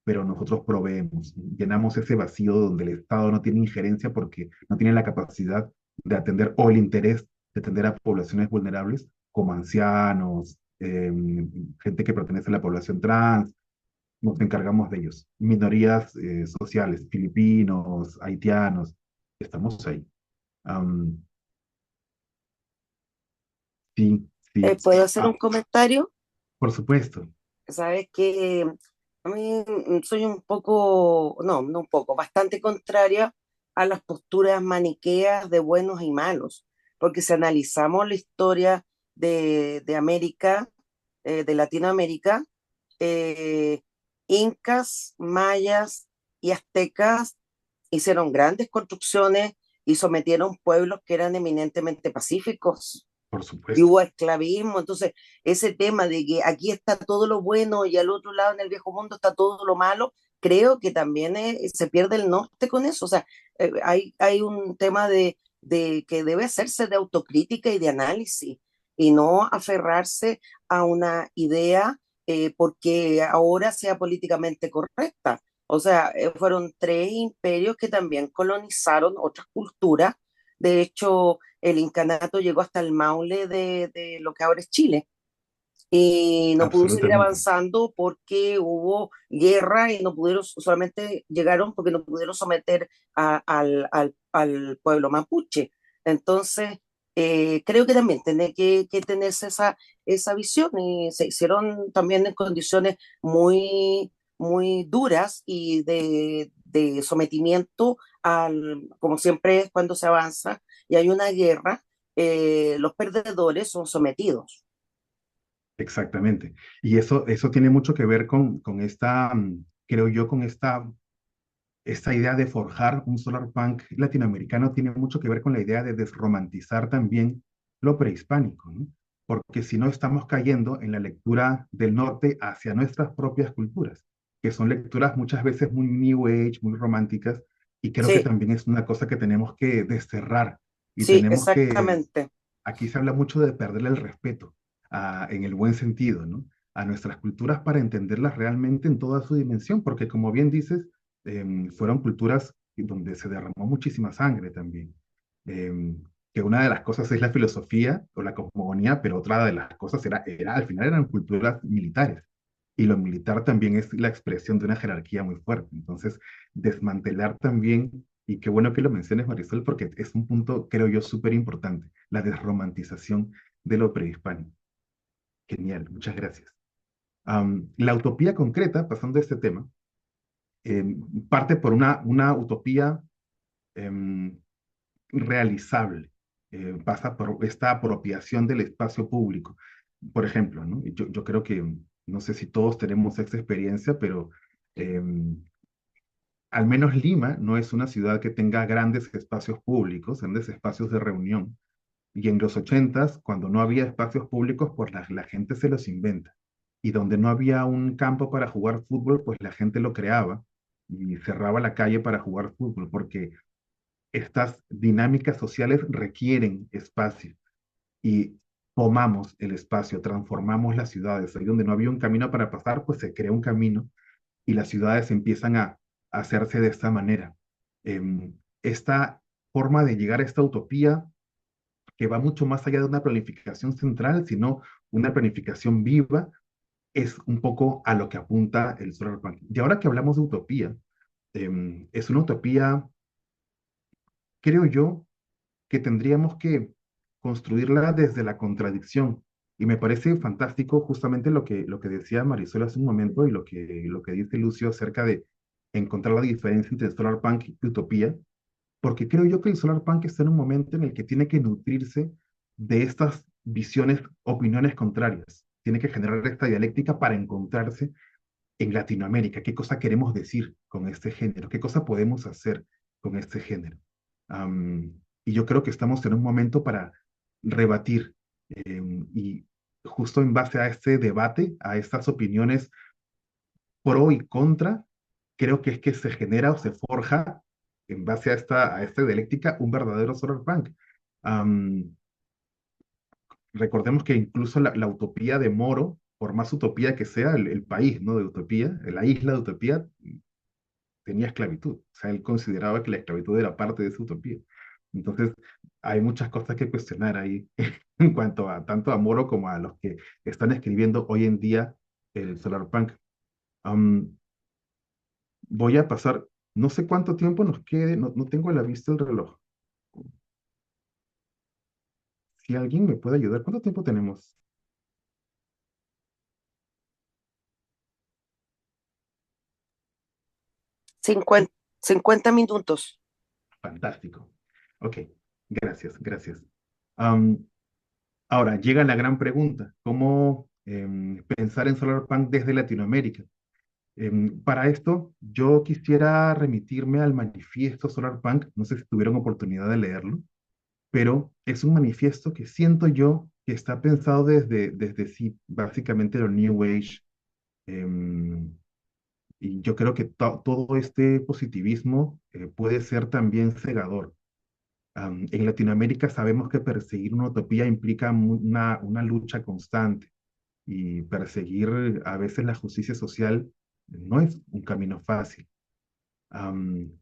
pero nosotros proveemos, llenamos ese vacío donde el Estado no tiene injerencia porque no tiene la capacidad de atender o el interés de atender a poblaciones vulnerables como ancianos, gente que pertenece a la población trans, nos encargamos de ellos. Minorías sociales, filipinos, haitianos, estamos ahí. Am, sí, sí. ¿Puedo hacer un Ah, comentario? por supuesto. Sabes que A mí soy un poco, no un poco, bastante contraria a las posturas maniqueas de buenos y malos, porque si analizamos la historia de América, de Latinoamérica, eh, incas, mayas y aztecas hicieron grandes construcciones y sometieron pueblos que eran eminentemente pacíficos Por y supuesto. hubo esclavismo. Entonces, ese tema de que aquí está todo lo bueno y al otro lado en el viejo mundo está todo lo malo, creo que también se pierde el norte con eso. O sea, hay un tema de que debe hacerse de autocrítica y de análisis y no aferrarse a una idea porque ahora sea políticamente correcta. O sea, fueron tres imperios que también colonizaron otras culturas. De hecho, el incanato llegó hasta el Maule de lo que ahora es Chile y no pudo seguir Absolutamente. avanzando porque hubo guerra y no pudieron, solamente llegaron porque no pudieron someter al pueblo mapuche. Entonces, creo que también tiene que tenerse esa visión y se hicieron también en condiciones muy duras y de sometimiento como siempre es cuando se avanza y hay una guerra, los perdedores son sometidos. Exactamente. Y eso tiene mucho que ver con esta, creo yo, con esta idea de forjar un solar punk latinoamericano, tiene mucho que ver con la idea de desromantizar también lo prehispánico, ¿no? Porque si no estamos cayendo en la lectura del norte hacia nuestras propias culturas, que son lecturas muchas veces muy New Age, muy románticas, y creo que Sí, también es una cosa que tenemos que desterrar y sí, tenemos que, exactamente. aquí se habla mucho de perderle el respeto, en el buen sentido, ¿no? A nuestras culturas para entenderlas realmente en toda su dimensión, porque como bien dices, fueron culturas donde se derramó muchísima sangre también. Que una de las cosas es la filosofía o la cosmogonía, pero otra de las cosas al final eran culturas militares. Y lo militar también es la expresión de una jerarquía muy fuerte. Entonces, desmantelar también, y qué bueno que lo menciones, Marisol, porque es un punto, creo yo, súper importante, la desromantización de lo prehispánico. Genial, muchas gracias. La utopía concreta, pasando a este tema, parte por una utopía em, realizable, pasa por esta apropiación del espacio público. Por ejemplo, ¿no? Yo creo que, no sé si todos tenemos esta experiencia, pero em, al menos Lima no es una ciudad que tenga grandes espacios públicos, grandes espacios de reunión. Y en los ochentas, cuando no había espacios públicos, pues la gente se los inventa. Y donde no había un campo para jugar fútbol, pues la gente lo creaba y cerraba la calle para jugar fútbol, porque estas dinámicas sociales requieren espacio y tomamos el espacio, transformamos las ciudades. Ahí donde no había un camino para pasar, pues se crea un camino y las ciudades empiezan a hacerse de esta manera. Esta forma de llegar a esta utopía que va mucho más allá de una planificación central, sino una planificación viva, es un poco a lo que apunta el Solar Punk. Y ahora que hablamos de utopía, es una utopía, creo yo, que tendríamos que construirla desde la contradicción. Y me parece fantástico justamente lo que decía Marisol hace un momento y lo que dice Lucio acerca de encontrar la diferencia entre Solar Punk y Utopía, porque creo yo que el Solar Punk está en un momento en el que tiene que nutrirse de estas visiones, opiniones contrarias. Tiene que generar esta dialéctica para encontrarse en Latinoamérica. ¿Qué cosa queremos decir con este género? ¿Qué cosa podemos hacer con este género? Y yo creo que estamos en un momento para rebatir y justo en base a este debate, a estas opiniones pro y contra, creo que es que se genera o se forja en base a esta dialéctica un verdadero solar punk. Am, Recordemos que incluso la utopía de Moro, por más utopía que sea el país, ¿no? De utopía, la isla de utopía, tenía esclavitud. O sea, él consideraba que la esclavitud era parte de su utopía. Entonces, hay muchas cosas que cuestionar ahí en cuanto a tanto a Moro como a los que están escribiendo hoy en día el solarpunk. Am, Voy a pasar, no sé cuánto tiempo nos quede, no tengo a la vista el reloj. Si alguien me puede ayudar, ¿cuánto tiempo tenemos? 50, 50 minutos. Fantástico. Ok, gracias, gracias. Am, Ahora, llega la gran pregunta, ¿cómo pensar en Solarpunk desde Latinoamérica? Para esto, yo quisiera remitirme al manifiesto Solarpunk, no sé si tuvieron oportunidad de leerlo, pero es un manifiesto que siento yo que está pensado desde sí, básicamente lo New Age, em, y yo creo que todo este positivismo puede ser también cegador. En Latinoamérica sabemos que perseguir una utopía implica una lucha constante y perseguir a veces la justicia social no es un camino fácil.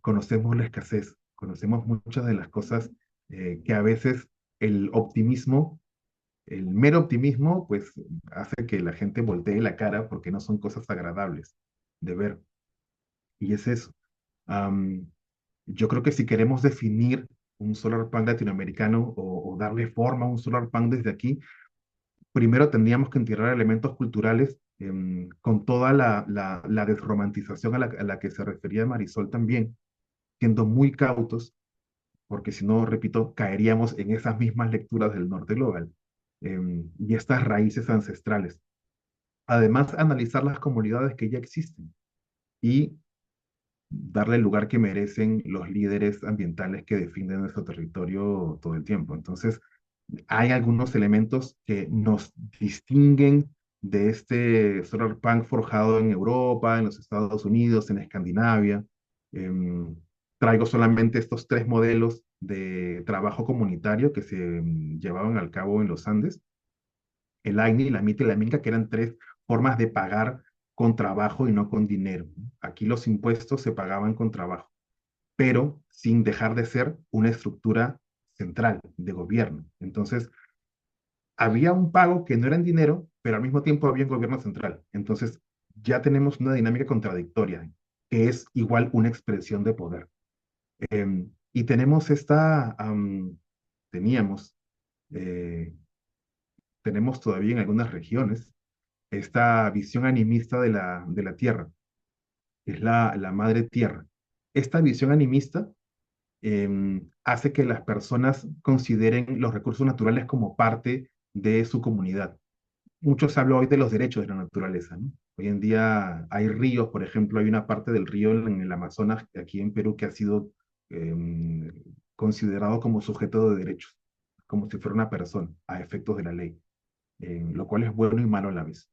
Conocemos la escasez, conocemos muchas de las cosas que a veces el optimismo, el mero optimismo, pues hace que la gente voltee la cara porque no son cosas agradables de ver. Y es eso. Am, yo creo que si queremos definir un solar punk latinoamericano o darle forma a un solar punk desde aquí, primero tendríamos que integrar elementos culturales con toda la desromantización a la que se refería Marisol también, siendo muy cautos, porque si no, repito, caeríamos en esas mismas lecturas del norte global y estas raíces ancestrales. Además, analizar las comunidades que ya existen y darle el lugar que merecen los líderes ambientales que defienden nuestro territorio todo el tiempo. Entonces, hay algunos elementos que nos distinguen de este solar punk forjado en Europa, en los Estados Unidos, en Escandinavia. Em, Traigo solamente estos tres modelos de trabajo comunitario que se llevaban al cabo en los Andes, el AINI, la MIT y la MINCA, que eran tres formas de pagar con trabajo y no con dinero. Aquí los impuestos se pagaban con trabajo, pero sin dejar de ser una estructura central de gobierno. Entonces, había un pago que no era en dinero, pero al mismo tiempo había un gobierno central. Entonces, ya tenemos una dinámica contradictoria, que es igual una expresión de poder. Y tenemos teníamos, eh, tenemos todavía en algunas regiones, esta visión animista de la tierra, que es la madre tierra. Esta visión animista hace que las personas consideren los recursos naturales como parte de su comunidad. Mucho se habla hoy de los derechos de la naturaleza, ¿no? Hoy en día hay ríos, por ejemplo, hay una parte del río en el Amazonas, aquí en Perú, que ha sido em, considerado como sujeto de derechos, como si fuera una persona, a efectos de la ley, lo cual es bueno y malo a la vez,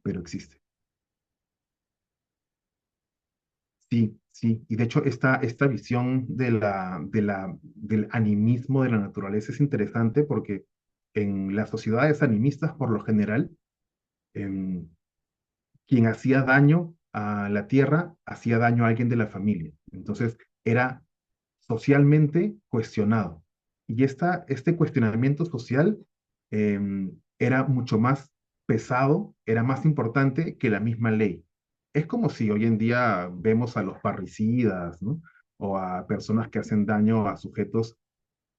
pero existe. Sí, sí, y de hecho esta visión del animismo de la naturaleza es interesante porque en las sociedades animistas, por lo general, em, quien hacía daño a la tierra hacía daño a alguien de la familia. Entonces era socialmente cuestionado. Y este cuestionamiento social era mucho más pesado, era más importante que la misma ley. Es como si hoy en día vemos a los parricidas, ¿no? O a personas que hacen daño a sujetos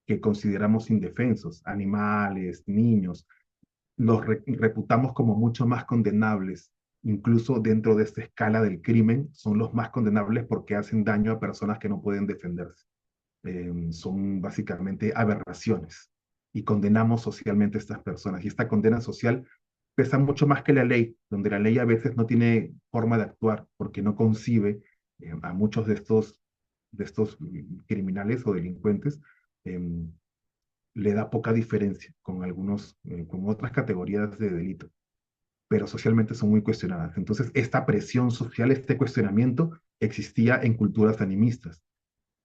que consideramos indefensos, animales, niños, los reputamos como mucho más condenables. Incluso dentro de esta escala del crimen, son los más condenables porque hacen daño a personas que no pueden defenderse. Son básicamente aberraciones y condenamos socialmente a estas personas. Y esta condena social pesa mucho más que la ley, donde la ley a veces no tiene forma de actuar porque no concibe a muchos de estos criminales o delincuentes, eh, le da poca diferencia con otras categorías de delito, pero socialmente son muy cuestionadas. Entonces, esta presión social, este cuestionamiento existía en culturas animistas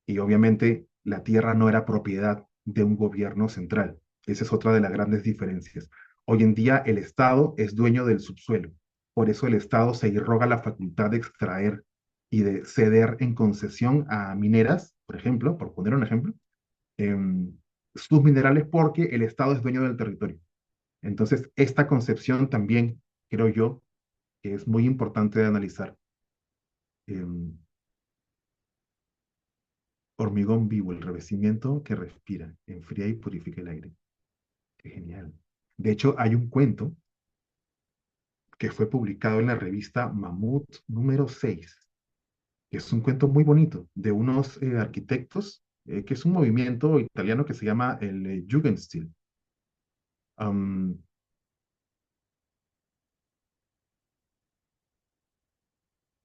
y obviamente la tierra no era propiedad de un gobierno central. Esa es otra de las grandes diferencias. Hoy en día el Estado es dueño del subsuelo. Por eso el Estado se irroga la facultad de extraer y de ceder en concesión a mineras, por ejemplo, por poner un ejemplo, em, sus minerales porque el Estado es dueño del territorio. Entonces, esta concepción también, creo yo, que es muy importante de analizar. Em, Hormigón vivo, el revestimiento que respira, enfría y purifica el aire. Qué genial. De hecho, hay un cuento que fue publicado en la revista Mamut número 6 que es un cuento muy bonito de unos arquitectos, que es un movimiento italiano que se llama el Jugendstil. Am,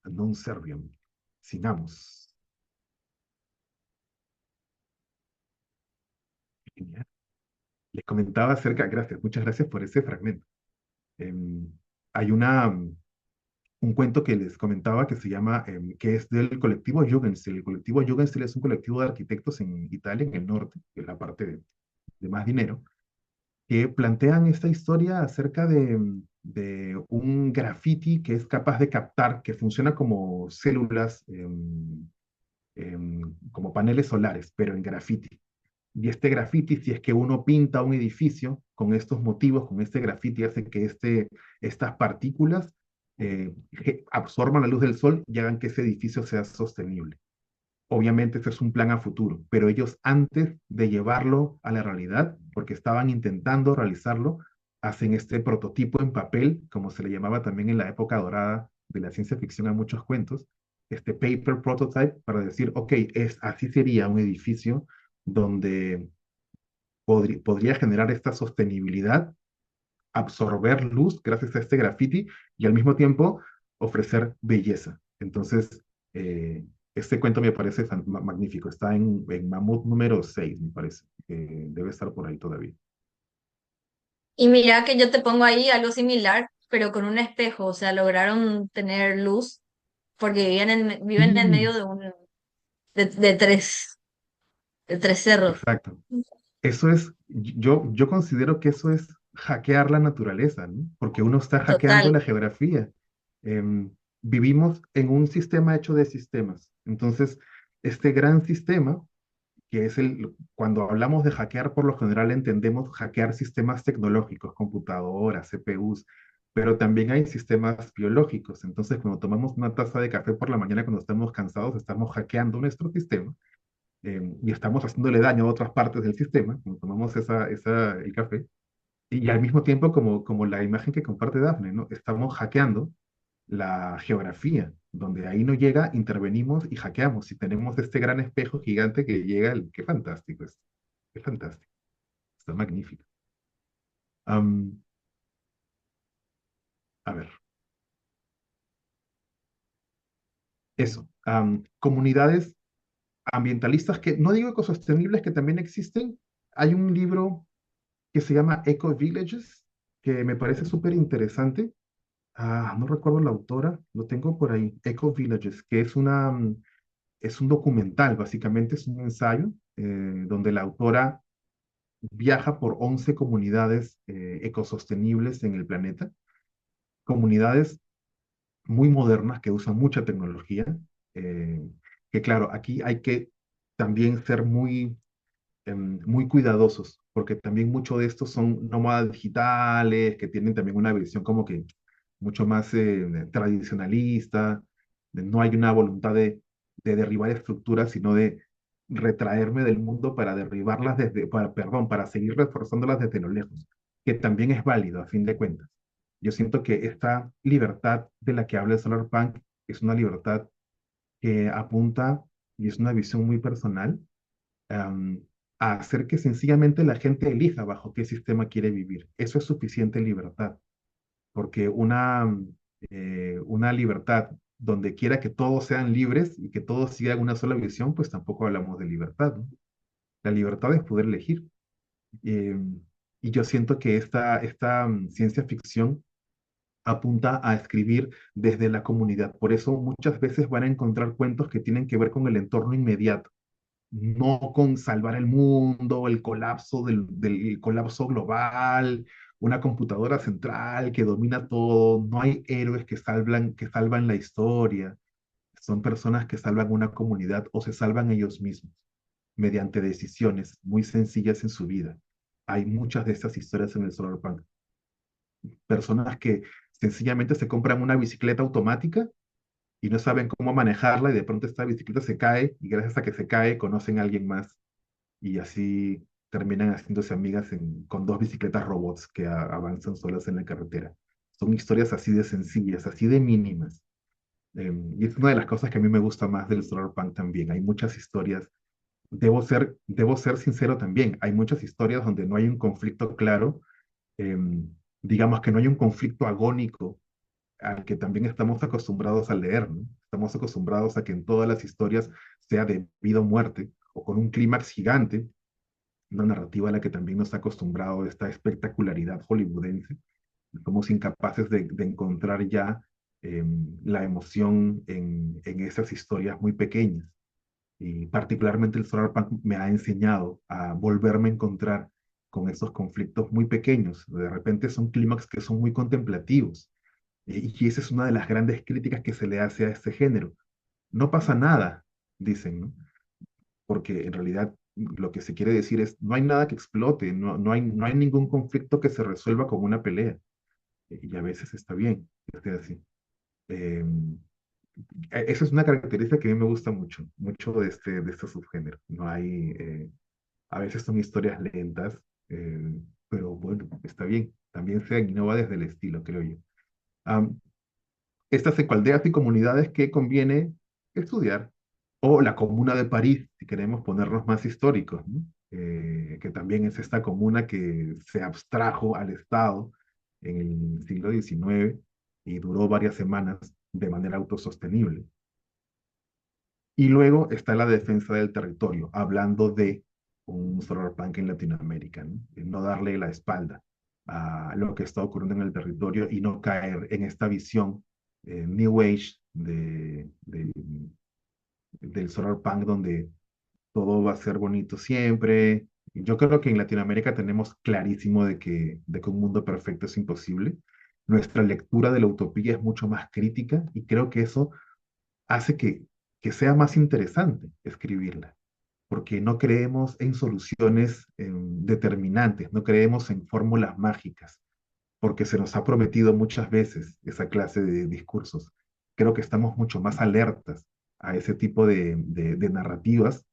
non serviam. Sigamos. Genial. Les comentaba acerca, gracias, muchas gracias por ese fragmento. Em, hay un cuento que les comentaba que se llama, que es del colectivo Jugendstil. El colectivo Jugendstil es un colectivo de arquitectos en Italia, en el norte, que es la parte de más dinero, que plantean esta historia acerca de un graffiti que es capaz de captar, que funciona como células, como paneles solares, pero en graffiti. Y este graffiti, si es que uno pinta un edificio con estos motivos, con este graffiti, hace que estas partículas absorban la luz del sol y hagan que ese edificio sea sostenible. Obviamente ese es un plan a futuro, pero ellos antes de llevarlo a la realidad, porque estaban intentando realizarlo, hacen este prototipo en papel, como se le llamaba también en la época dorada de la ciencia ficción a muchos cuentos, este paper prototype para decir, ok, así sería un edificio donde podría generar esta sostenibilidad, absorber luz gracias a este graffiti y al mismo tiempo ofrecer belleza. Entonces, este cuento me parece magnífico. Está en Mamut número 6 me parece. Debe estar por ahí todavía. Y mira que yo te pongo ahí algo similar, pero con un espejo, o sea, lograron tener luz porque viven en medio Sí, de de, de tres, de tres cerros. exacto. Eso es, yo considero que eso es hackear la naturaleza, ¿no? Porque uno está hackeando Total. la geografía. Em, Vivimos en un sistema hecho de sistemas. Entonces, este gran sistema, que es cuando hablamos de hackear, por lo general entendemos hackear sistemas tecnológicos, computadoras, CPUs, pero también hay sistemas biológicos. Entonces, cuando tomamos una taza de café por la mañana cuando estamos cansados, estamos hackeando nuestro sistema y estamos haciéndole daño a otras partes del sistema, como tomamos el café, y al mismo tiempo, como la imagen que comparte Dafne, ¿no? Estamos hackeando la geografía, donde ahí no llega, intervenimos y hackeamos. Y tenemos este gran espejo gigante que llega, qué fantástico es, qué fantástico, está magnífico. Am, a ver, eso, comunidades ambientalistas que, no digo ecosostenibles, que también existen. Hay un libro que se llama Eco Villages, que me parece súper interesante. No recuerdo la autora, lo tengo por ahí, Eco Villages, que es un documental, básicamente es un ensayo donde la autora viaja por 11 comunidades ecosostenibles en el planeta, comunidades muy modernas que usan mucha tecnología, eh, que claro, aquí hay que también ser muy cuidadosos, porque también muchos de estos son nómadas digitales, que tienen también una visión como que mucho más tradicionalista, no hay una voluntad de derribar estructuras, sino de retraerme del mundo para derribarlas perdón, para seguir reforzándolas desde lo lejos, que también es válido a fin de cuentas. Yo siento que esta libertad de la que habla el Solarpunk es una libertad que apunta y es una visión muy personal am, a hacer que sencillamente la gente elija bajo qué sistema quiere vivir. Eso es suficiente libertad, porque una libertad donde quiera que todos sean libres y que todos sigan una sola visión, pues tampoco hablamos de libertad, ¿no? La libertad es poder elegir. Eh, y yo siento que esta ciencia ficción apunta a escribir desde la comunidad. Por eso muchas veces van a encontrar cuentos que tienen que ver con el entorno inmediato, no con salvar el mundo, el colapso del colapso global, una computadora central que domina todo. No hay héroes que salvan la historia. Son personas que salvan una comunidad o se salvan ellos mismos mediante decisiones muy sencillas en su vida. Hay muchas de estas historias en el Solarpunk. Personas que sencillamente se compran una bicicleta automática y no saben cómo manejarla y de pronto esta bicicleta se cae y gracias a que se cae conocen a alguien más y así terminan haciéndose amigas con dos bicicletas robots que avanzan solas en la carretera. Son historias así de sencillas, así de mínimas, Y es una de las cosas que a mí me gusta más del Punk también. Hay muchas historias. Debo ser sincero también. Hay muchas historias donde no hay un conflicto claro, digamos que no hay un conflicto agónico al que también estamos acostumbrados a leer, ¿no? Estamos acostumbrados a que en todas las historias sea de vida o muerte, o con un clímax gigante, una narrativa a la que también nos ha acostumbrado esta espectacularidad hollywoodense. Somos incapaces de encontrar ya la emoción en esas historias muy pequeñas. Y particularmente el Solar Punk me ha enseñado a volverme a encontrar con esos conflictos muy pequeños. De repente son clímax que son muy contemplativos. Y esa es una de las grandes críticas que se le hace a este género. No pasa nada, dicen, ¿no? Porque en realidad lo que se quiere decir es, no hay nada que explote, no hay ningún conflicto que se resuelva con una pelea. Y a veces está bien que esté así. Eh, Esa es una característica que a mí me gusta mucho, mucho de este subgénero. No hay, a veces son historias lentas, pero bueno, está bien. También se innova desde el estilo, creo yo. Am, Estas ecualdeas y comunidades que conviene estudiar, o la Comuna de París, si queremos ponernos más históricos, ¿no? Que también es esta comuna que se abstrajo al Estado en el siglo XIX y duró varias semanas de manera autosostenible. Y luego está la defensa del territorio, hablando de un solarpunk en Latinoamérica, ¿no? No darle la espalda a lo que está ocurriendo en el territorio y no caer en esta visión New Age del solarpunk donde todo va a ser bonito siempre. Yo creo que en Latinoamérica tenemos clarísimo de que un mundo perfecto es imposible. Nuestra lectura de la utopía es mucho más crítica y creo que eso hace que sea más interesante escribirla, porque no creemos en soluciones determinantes, no creemos en fórmulas mágicas, porque se nos ha prometido muchas veces esa clase de discursos. Creo que estamos mucho más alertas a ese tipo de narrativas,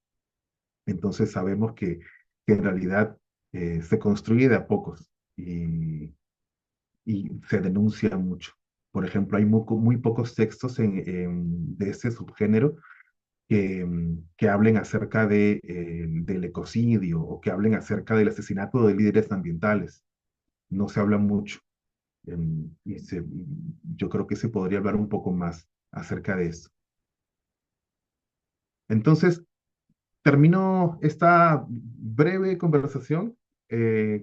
entonces sabemos que en realidad se construye de a pocos y se denuncia mucho. Por ejemplo, hay muy pocos textos de ese subgénero que hablen acerca del ecocidio o que hablen acerca del asesinato de líderes ambientales. No se habla mucho. Yo creo que se podría hablar un poco más acerca de eso. Entonces, termino esta breve conversación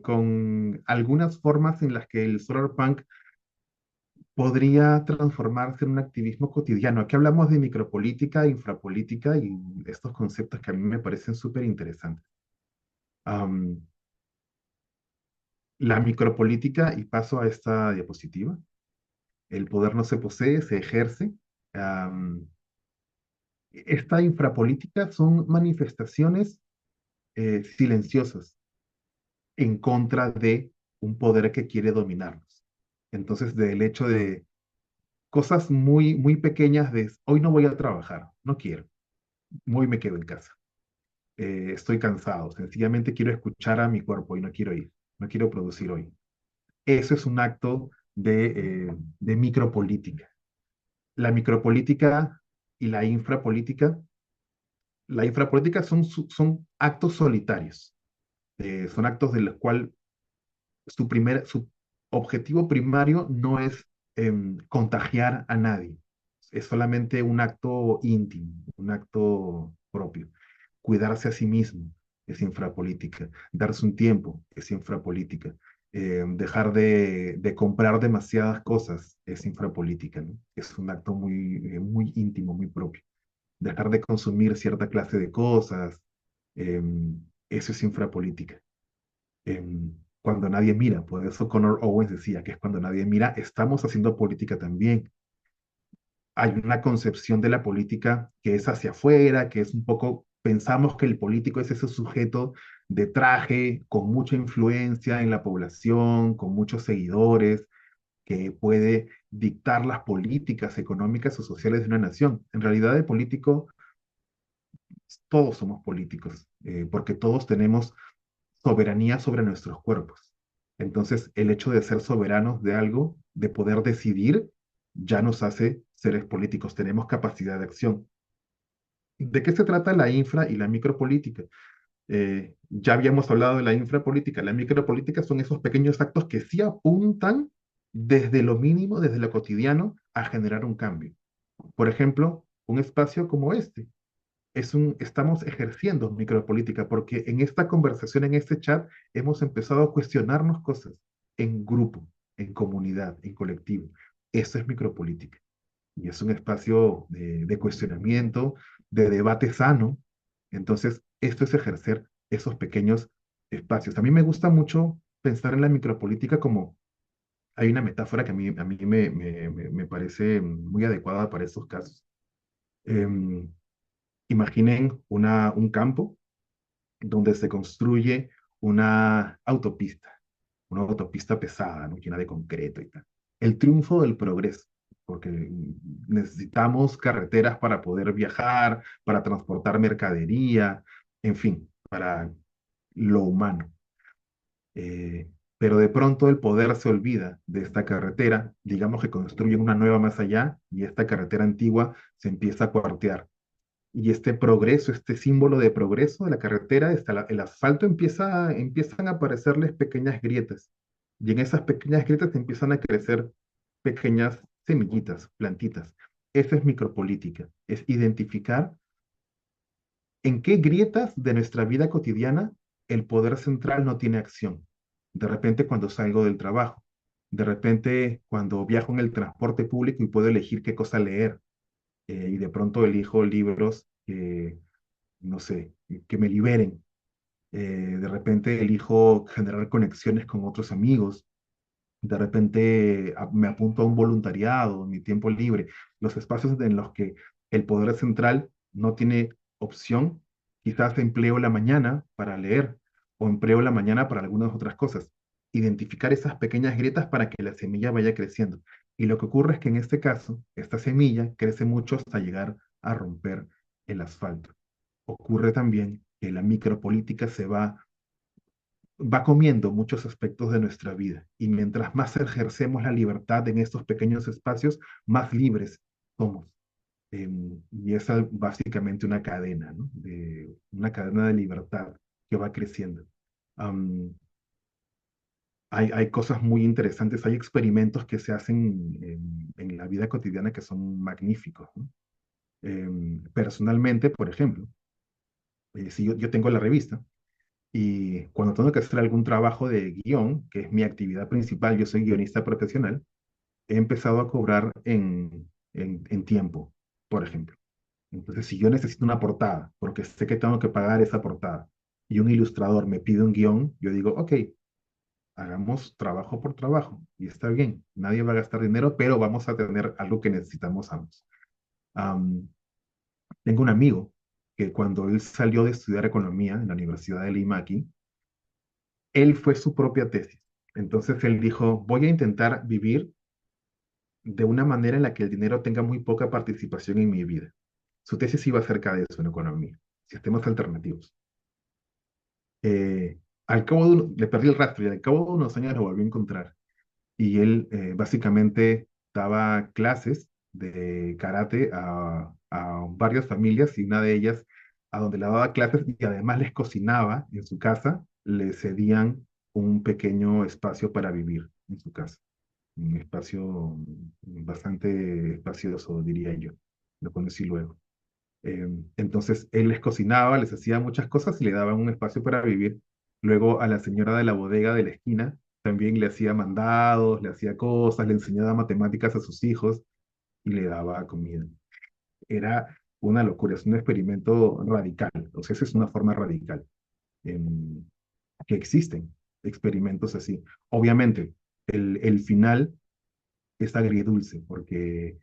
con algunas formas en las que el solar punk podría transformarse en un activismo cotidiano. Aquí hablamos de micropolítica, infrapolítica y estos conceptos que a mí me parecen súper interesantes. Am, la micropolítica, y paso a esta diapositiva, el poder no se posee, se ejerce. Am, Esta infrapolítica son manifestaciones silenciosas en contra de un poder que quiere dominarnos. Entonces, del hecho de cosas muy pequeñas de hoy no voy a trabajar, no quiero, hoy me quedo en casa, estoy cansado, sencillamente quiero escuchar a mi cuerpo y no quiero ir, no quiero producir hoy. Eso es un acto de micropolítica. La micropolítica y la infrapolítica son actos solitarios, son actos de los cuales su objetivo primario no es contagiar a nadie, es solamente un acto íntimo, un acto propio. Cuidarse a sí mismo es infrapolítica, darse un tiempo es infrapolítica, dejar de comprar demasiadas cosas es infrapolítica, ¿no? Es un acto muy íntimo, muy propio. Dejar de consumir cierta clase de cosas, eh, eso es infrapolítica. Cuando nadie mira, por eso Connor Owens decía que es cuando nadie mira, estamos haciendo política también. Hay una concepción de la política que es hacia afuera, que es un poco, pensamos que el político es ese sujeto de traje con mucha influencia en la población, con muchos seguidores, que puede dictar las políticas económicas o sociales de una nación. En realidad el político, todos somos políticos, porque todos tenemos soberanía sobre nuestros cuerpos. Entonces, el hecho de ser soberanos de algo, de poder decidir, ya nos hace seres políticos, tenemos capacidad de acción. ¿De qué se trata la infra y la micropolítica? Ya habíamos hablado de la infrapolítica. La micropolítica son esos pequeños actos que sí apuntan desde lo mínimo, desde lo cotidiano, a generar un cambio. Por ejemplo, un espacio como este. Estamos ejerciendo micropolítica porque en esta conversación, en este chat, hemos empezado a cuestionarnos cosas en grupo, en comunidad, en colectivo. Eso es micropolítica. Y es un espacio de cuestionamiento, de debate sano. Entonces, esto es ejercer esos pequeños espacios. A mí me gusta mucho pensar en la micropolítica como hay una metáfora que a mí me parece muy adecuada para estos casos. Em, Imaginen un campo donde se construye una autopista pesada, ¿no? Llena de concreto y tal. El triunfo del progreso, porque necesitamos carreteras para poder viajar, para transportar mercadería, en fin, para lo humano. Pero de pronto el poder se olvida de esta carretera, digamos que construyen una nueva más allá y esta carretera antigua se empieza a cuartear y este progreso, este símbolo de progreso de la carretera, el asfalto empiezan a aparecerles pequeñas grietas. Y en esas pequeñas grietas empiezan a crecer pequeñas semillitas, plantitas. Esa es micropolítica, es identificar en qué grietas de nuestra vida cotidiana el poder central no tiene acción. De repente cuando salgo del trabajo, de repente cuando viajo en el transporte público y puedo elegir qué cosa leer, y de pronto elijo libros no sé, que me liberen. De repente elijo generar conexiones con otros amigos. De repente me apunto a un voluntariado en mi tiempo libre. Los espacios en los que el poder central no tiene opción, quizás empleo la mañana para leer o empleo la mañana para algunas otras cosas. Identificar esas pequeñas grietas para que la semilla vaya creciendo. Y lo que ocurre es que en este caso, esta semilla crece mucho hasta llegar a romper el asfalto. Ocurre también que la micropolítica va comiendo muchos aspectos de nuestra vida y mientras más ejercemos la libertad en estos pequeños espacios, más libres somos. Y es básicamente una cadena, ¿no? Una cadena de libertad que va creciendo. Am, hay cosas muy interesantes, hay experimentos que se hacen en la vida cotidiana que son magníficos, ¿no? Personalmente, por ejemplo, si yo tengo la revista, y cuando tengo que hacer algún trabajo de guión, que es mi actividad principal, yo soy guionista profesional, he empezado a cobrar en tiempo, por ejemplo. Entonces, si yo necesito una portada, porque sé que tengo que pagar esa portada, y un ilustrador me pide un guión, yo digo, ok, hagamos trabajo por trabajo, y está bien, nadie va a gastar dinero, pero vamos a tener algo que necesitamos ambos. Am, Tengo un amigo que cuando él salió de estudiar economía en la Universidad de Lima aquí, él fue su propia tesis. Entonces él dijo, voy a intentar vivir de una manera en la que el dinero tenga muy poca participación en mi vida. Su tesis iba acerca de eso en economía, sistemas alternativos. Al cabo le perdí el rastro y al cabo de unos años lo volví a encontrar. Y él básicamente daba clases de karate a varias familias y una de ellas a donde le daba clases y además les cocinaba en su casa, le cedían un pequeño espacio para vivir en su casa. Un espacio bastante espacioso, diría yo. Lo conocí luego. Entonces él les cocinaba, les hacía muchas cosas y le daban un espacio para vivir. Luego a la señora de la bodega de la esquina también le hacía mandados, le hacía cosas, le enseñaba matemáticas a sus hijos y le daba comida. Era una locura, es un experimento radical. O sea, esa es una forma radical. em, que existen experimentos así. Obviamente, el final es agridulce, porque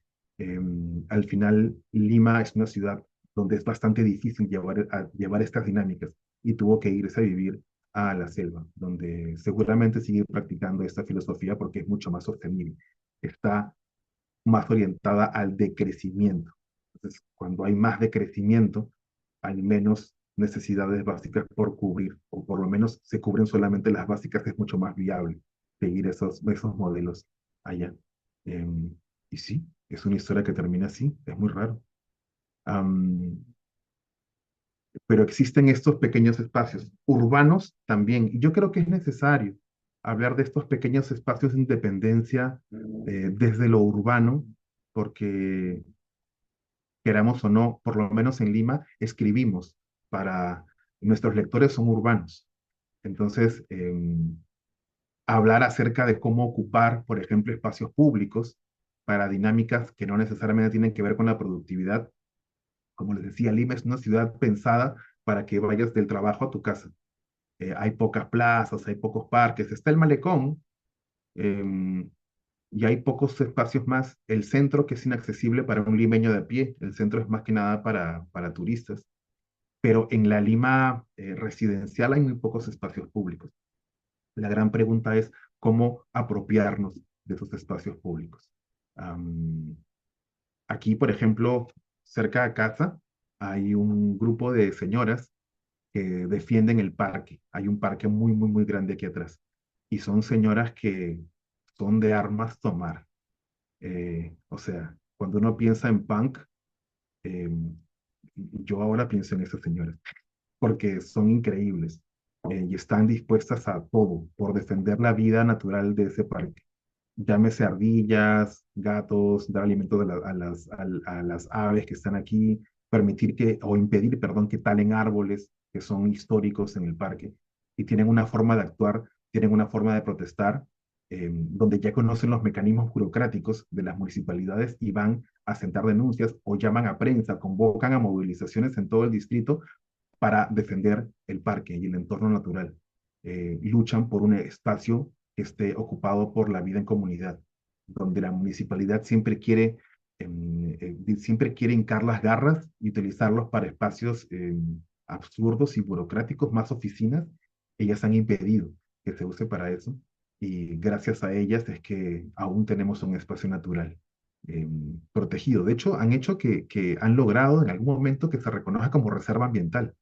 al final Lima es una ciudad donde es bastante difícil llevar estas dinámicas y tuvo que irse a vivir a la selva, donde seguramente sigue practicando esta filosofía porque es mucho más sostenible. Está más orientada al decrecimiento. Entonces, cuando hay más decrecimiento, hay menos necesidades básicas por cubrir, o por lo menos se cubren solamente las básicas, es mucho más viable seguir esos modelos allá. Y sí, Es una historia que termina así, es muy raro. Am, pero existen estos pequeños espacios urbanos también. Y yo creo que es necesario hablar de estos pequeños espacios de independencia desde lo urbano, porque queramos o no, por lo menos en Lima, escribimos para nuestros lectores son urbanos. Entonces, hablar acerca de cómo ocupar, por ejemplo, espacios públicos para dinámicas que no necesariamente tienen que ver con la productividad. Como les decía, Lima es una ciudad pensada para que vayas del trabajo a tu casa. Hay pocas plazas, hay pocos parques, está el malecón, em, y hay pocos espacios más. El centro, que es inaccesible para un limeño de a pie, el centro es más que nada para turistas, pero en la Lima residencial hay muy pocos espacios públicos. La gran pregunta es cómo apropiarnos de esos espacios públicos. Am, Aquí, por ejemplo, cerca de casa, hay un grupo de señoras que defienden el parque. Hay un parque muy, muy, muy grande aquí atrás. Y son señoras que son de armas tomar. O sea, cuando uno piensa en punk, eh, yo ahora pienso en esas señoras, porque son increíbles y están dispuestas a todo por defender la vida natural de ese parque. Llámese ardillas, gatos, dar alimento a las aves que están aquí, permitir que, o impedir, perdón, que talen árboles que son históricos en el parque. Y tienen una forma de actuar, tienen una forma de protestar, donde ya conocen los mecanismos burocráticos de las municipalidades y van a sentar denuncias o llaman a prensa, convocan a movilizaciones en todo el distrito para defender el parque y el entorno natural. Luchan por un espacio que esté ocupado por la vida en comunidad, donde la municipalidad siempre quiere hincar las garras y utilizarlos para espacios absurdos y burocráticos, más oficinas. Ellas han impedido que se use para eso y gracias a ellas es que aún tenemos un espacio natural protegido. De hecho, han hecho que han logrado en algún momento que se reconozca como reserva ambiental,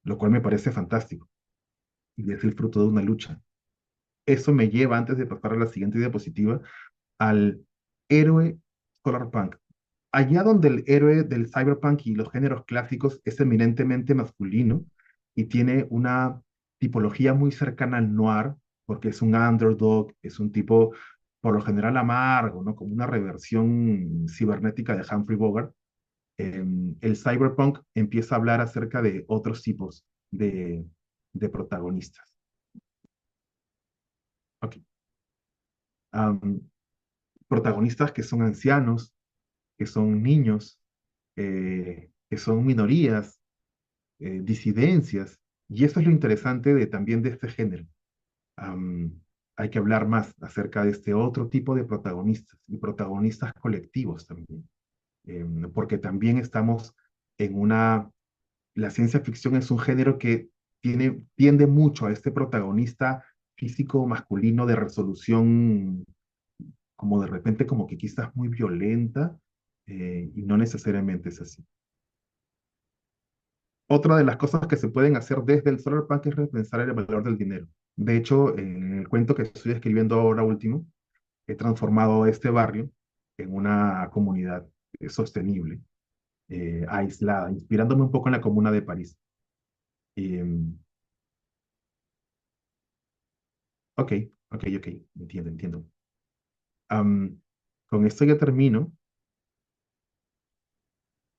lo cual me parece fantástico y es el fruto de una lucha. Eso me lleva, antes de pasar a la siguiente diapositiva, al héroe Solarpunk. Allá donde el héroe del cyberpunk y los géneros clásicos es eminentemente masculino y tiene una tipología muy cercana al noir, porque es un underdog, es un tipo por lo general amargo, ¿no? Como una reversión cibernética de Humphrey Bogart. El cyberpunk empieza a hablar acerca de otros tipos de protagonistas. Ok. Am, Protagonistas que son ancianos, que son niños, que son minorías, disidencias, y eso es lo interesante también de este género. Am, Hay que hablar más acerca de este otro tipo de protagonistas y protagonistas colectivos también, porque también estamos en la ciencia ficción es un género que tiende mucho a este protagonista físico masculino de resolución como de repente como que quizás muy violenta, y no necesariamente es así. Otra de las cosas que se pueden hacer desde el solar punk es repensar el valor del dinero. De hecho, en el cuento que estoy escribiendo ahora último, he transformado este barrio en una comunidad sostenible, aislada, inspirándome un poco en la Comuna de París. Em, ok, ok, entiendo, entiendo. Am, con esto ya termino.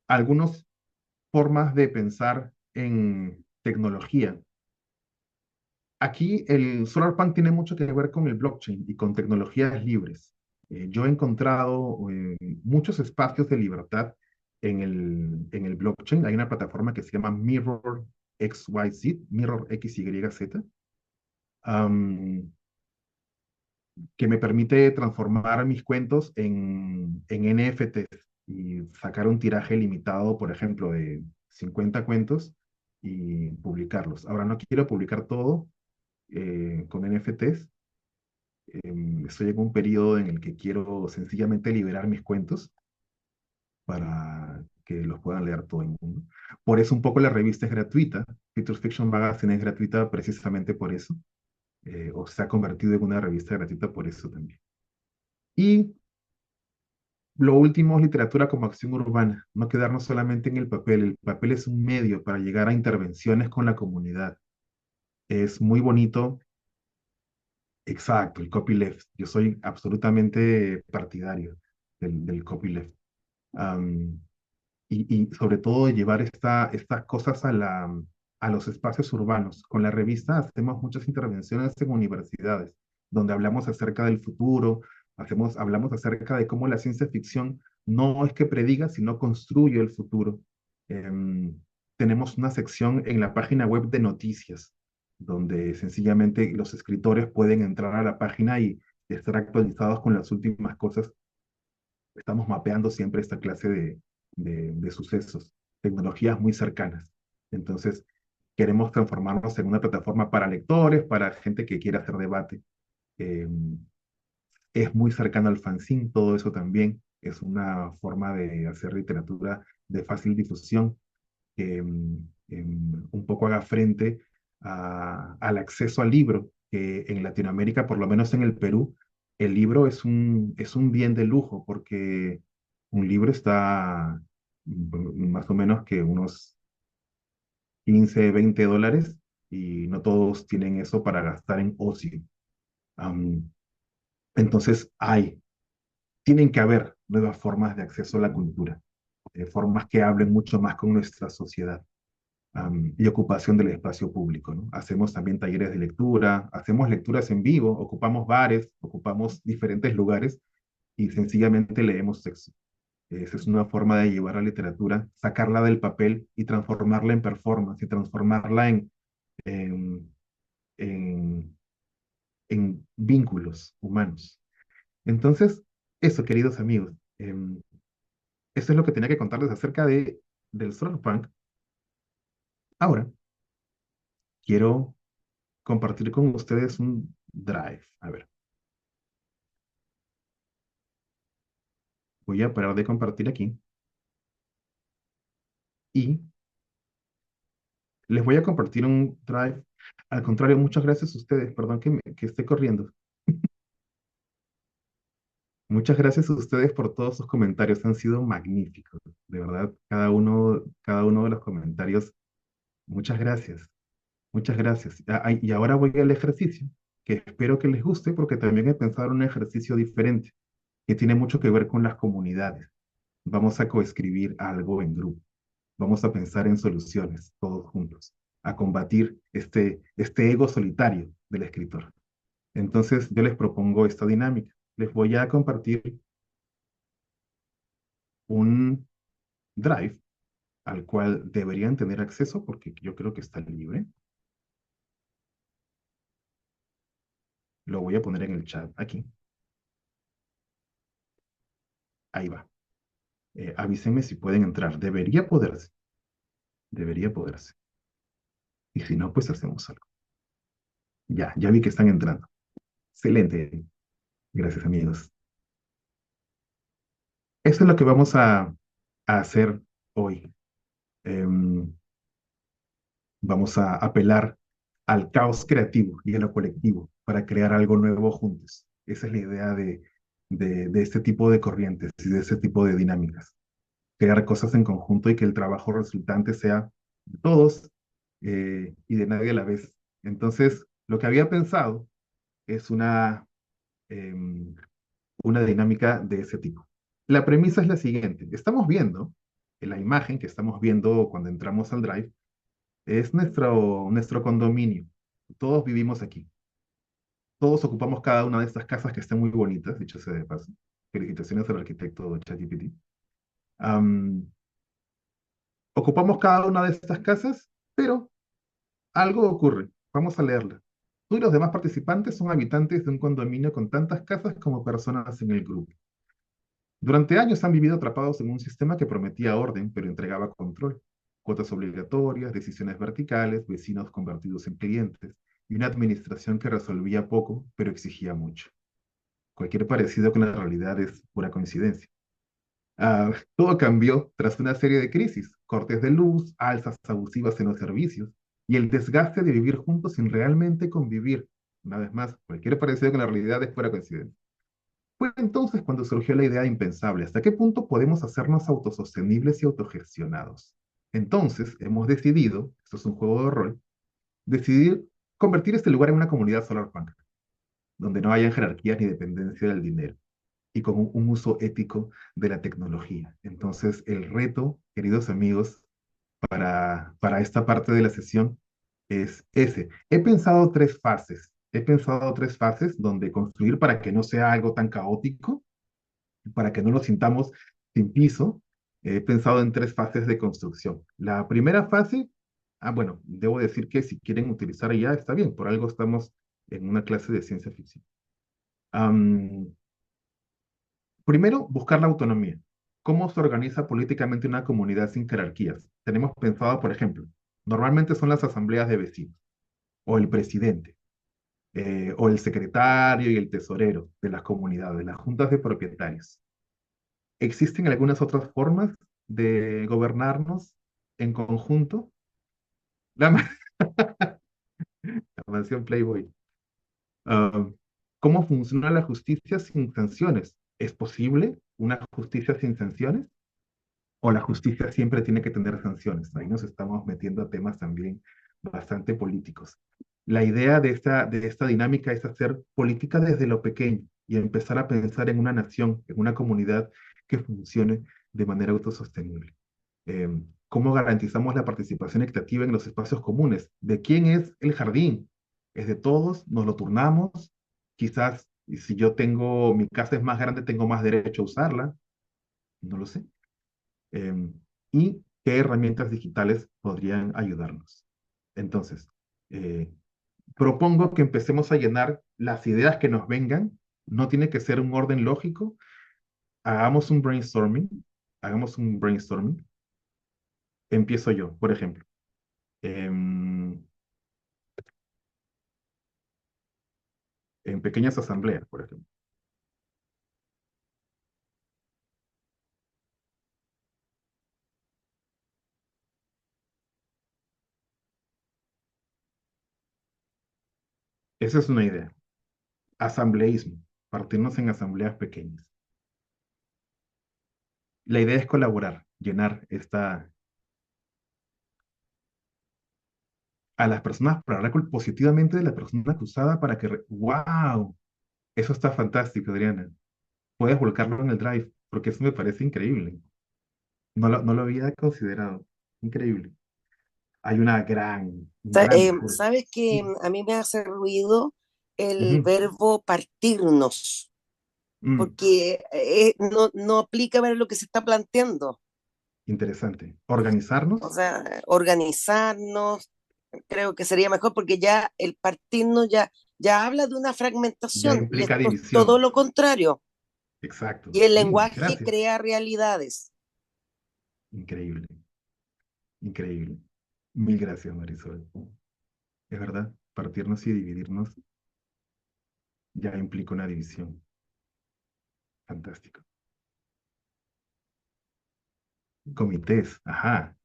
Algunas formas de pensar en tecnología. Aquí el Solarpunk tiene mucho que ver con el blockchain y con tecnologías libres. Yo he encontrado muchos espacios de libertad en el blockchain. Hay una plataforma que se llama Mirror XYZ, Mirror XYZ, am, que me permite transformar mis cuentos en NFTs y sacar un tiraje limitado, por ejemplo, de 50 cuentos y publicarlos. Ahora no quiero publicar todo con NFTs. Estoy en un periodo en el que quiero sencillamente liberar mis cuentos para que los puedan leer todo el mundo. Por eso un poco la revista es gratuita. Future Fiction Magazine es gratuita precisamente por eso, o se ha convertido en una revista gratuita por eso también. Y Lo último es literatura como acción urbana, no quedarnos solamente en el papel. El papel es un medio para llegar a intervenciones con la comunidad. Es muy bonito, exacto, el copyleft. Yo soy absolutamente partidario del copyleft. Am, y sobre todo de llevar estas cosas a los espacios urbanos. Con la revista hacemos muchas intervenciones en universidades, donde hablamos acerca del futuro, hablamos acerca de cómo la ciencia ficción no es que prediga, sino construye el futuro. Em, Tenemos una sección en la página web de noticias, donde sencillamente los escritores pueden entrar a la página y estar actualizados con las últimas cosas. Estamos mapeando siempre esta clase de sucesos, tecnologías muy cercanas. Entonces, queremos transformarnos en una plataforma para lectores, para gente que quiera hacer debate. Eh, es muy cercano al fanzine, todo eso también es una forma de hacer literatura de fácil difusión que un poco haga frente al acceso al libro, que en Latinoamérica, por lo menos en el Perú, el libro es un bien de lujo, porque un libro está más o menos que unos 15 20 dólares, y no todos tienen eso para gastar en ocio. Am, entonces, tienen que haber nuevas formas de acceso a la cultura, formas que hablen mucho más con nuestra sociedad. Y ocupación del espacio público, ¿no? Hacemos también talleres de lectura, hacemos lecturas en vivo, ocupamos bares, ocupamos diferentes lugares y sencillamente leemos texto. Esa es una forma de llevar la literatura, sacarla del papel y transformarla en performance, y transformarla en, en, en vínculos humanos. Entonces, eso, queridos amigos, eso es lo que tenía que contarles acerca del Cyberpunk. Ahora, quiero compartir con ustedes un drive. A ver, voy a parar de compartir aquí y les voy a compartir un drive. Al contrario, muchas gracias a ustedes. Perdón que esté corriendo. Muchas gracias a ustedes por todos sus comentarios. Han sido magníficos. De verdad, cada uno de los comentarios. Muchas gracias. Muchas gracias. Y ahora voy al ejercicio, que espero que les guste, porque también he pensado en un ejercicio diferente, que tiene mucho que ver con las comunidades. Vamos a coescribir algo en grupo. Vamos a pensar en soluciones todos juntos, a combatir este ego solitario del escritor. Entonces, yo les propongo esta dinámica. Les voy a compartir un drive al cual deberían tener acceso porque yo creo que está libre. Lo voy a poner en el chat aquí. Ahí va. Avísenme si pueden entrar. Debería poderse. Debería poderse. Y si no, pues hacemos algo. Ya vi que están entrando. Excelente. Gracias, amigos. Eso es lo que vamos a hacer hoy. Em, Vamos a apelar al caos creativo y a lo colectivo para crear algo nuevo juntos. Esa es la idea de este tipo de corrientes y de este tipo de dinámicas. Crear cosas en conjunto y que el trabajo resultante sea de todos y de nadie a la vez. Entonces, lo que había pensado es em, una dinámica de ese tipo. La premisa es la siguiente. Estamos viendo, en la imagen que estamos viendo cuando entramos al Drive, es nuestro condominio. Todos vivimos aquí. Todos ocupamos cada una de estas casas que están muy bonitas, dicho sea de paso. Felicitaciones al arquitecto ChatGPT. Am, Ocupamos cada una de estas casas, pero algo ocurre. Vamos a leerla. Tú y los demás participantes son habitantes de un condominio con tantas casas como personas en el grupo. Durante años han vivido atrapados en un sistema que prometía orden, pero entregaba control. Cuotas obligatorias, decisiones verticales, vecinos convertidos en clientes y una administración que resolvía poco, pero exigía mucho. Cualquier parecido con la realidad es pura coincidencia. Todo cambió tras una serie de crisis, cortes de luz, alzas abusivas en los servicios y el desgaste de vivir juntos sin realmente convivir. Una vez más, cualquier parecido con la realidad es pura coincidencia. Fue entonces cuando surgió la idea impensable, ¿hasta qué punto podemos hacernos autosostenibles y autogestionados? Entonces hemos decidido, esto es un juego de rol, decidir convertir este lugar en una comunidad solarpunk, donde no haya jerarquías ni dependencia del dinero y con un uso ético de la tecnología. Entonces, el reto, queridos amigos, para esta parte de la sesión es ese. He pensado tres fases. He pensado tres fases donde construir para que no sea algo tan caótico, para que no nos sintamos sin piso. He pensado en tres fases de construcción. La primera fase, bueno, debo decir que si quieren utilizar ya está bien, por algo estamos en una clase de ciencia ficción. Am, Primero, buscar la autonomía. ¿Cómo se organiza políticamente una comunidad sin jerarquías? Tenemos pensado, por ejemplo, normalmente son las asambleas de vecinos, o el presidente, o el secretario y el tesorero de las comunidades, las juntas de propietarios. ¿Existen algunas otras formas de gobernarnos en conjunto? La, ma- la mansión Playboy. Ah, ¿Cómo funciona la justicia sin sanciones? ¿Es posible una justicia sin sanciones? ¿O la justicia siempre tiene que tener sanciones? Ahí nos estamos metiendo a temas también bastante políticos. La idea de esta dinámica es hacer política desde lo pequeño y empezar a pensar en una nación, en una comunidad que funcione de manera autosostenible. ¿Cómo garantizamos la participación equitativa en los espacios comunes? ¿De quién es el jardín? ¿Es de todos? ¿Nos lo turnamos? Quizás, y si yo tengo, mi casa es más grande, tengo más derecho a usarla. No lo sé. Em, y qué herramientas digitales podrían ayudarnos. Entonces, eh, propongo que empecemos a llenar las ideas que nos vengan. No tiene que ser un orden lógico. Hagamos un brainstorming. Hagamos un brainstorming. Empiezo yo, por ejemplo. em, en pequeñas asambleas, por ejemplo. Esa es una idea. Asambleísmo. Partirnos en asambleas pequeñas. La idea es colaborar, llenar a las personas para hablar positivamente de la persona acusada para que... ¡Wow! Eso está fantástico, Adriana. Puedes volcarlo en el Drive, porque eso me parece increíble. No lo había considerado. Increíble. Hay un gran esfuerzo. Sabes que Sí. a mí me hace ruido el Ujú. verbo partirnos, Mm, porque no aplica para lo que se está planteando. interesante. O Organizarnos sea, organizarnos, creo que sería mejor porque ya el partirnos ya habla de una ya fragmentación y implica esto es todo división. lo contrario. Exacto. Y el Sí, lenguaje gracias. crea realidades. Increíble, increíble. Mil gracias, Marisol. Es verdad, partirnos y dividirnos ya implica una división. Fantástico. Comités, ajá.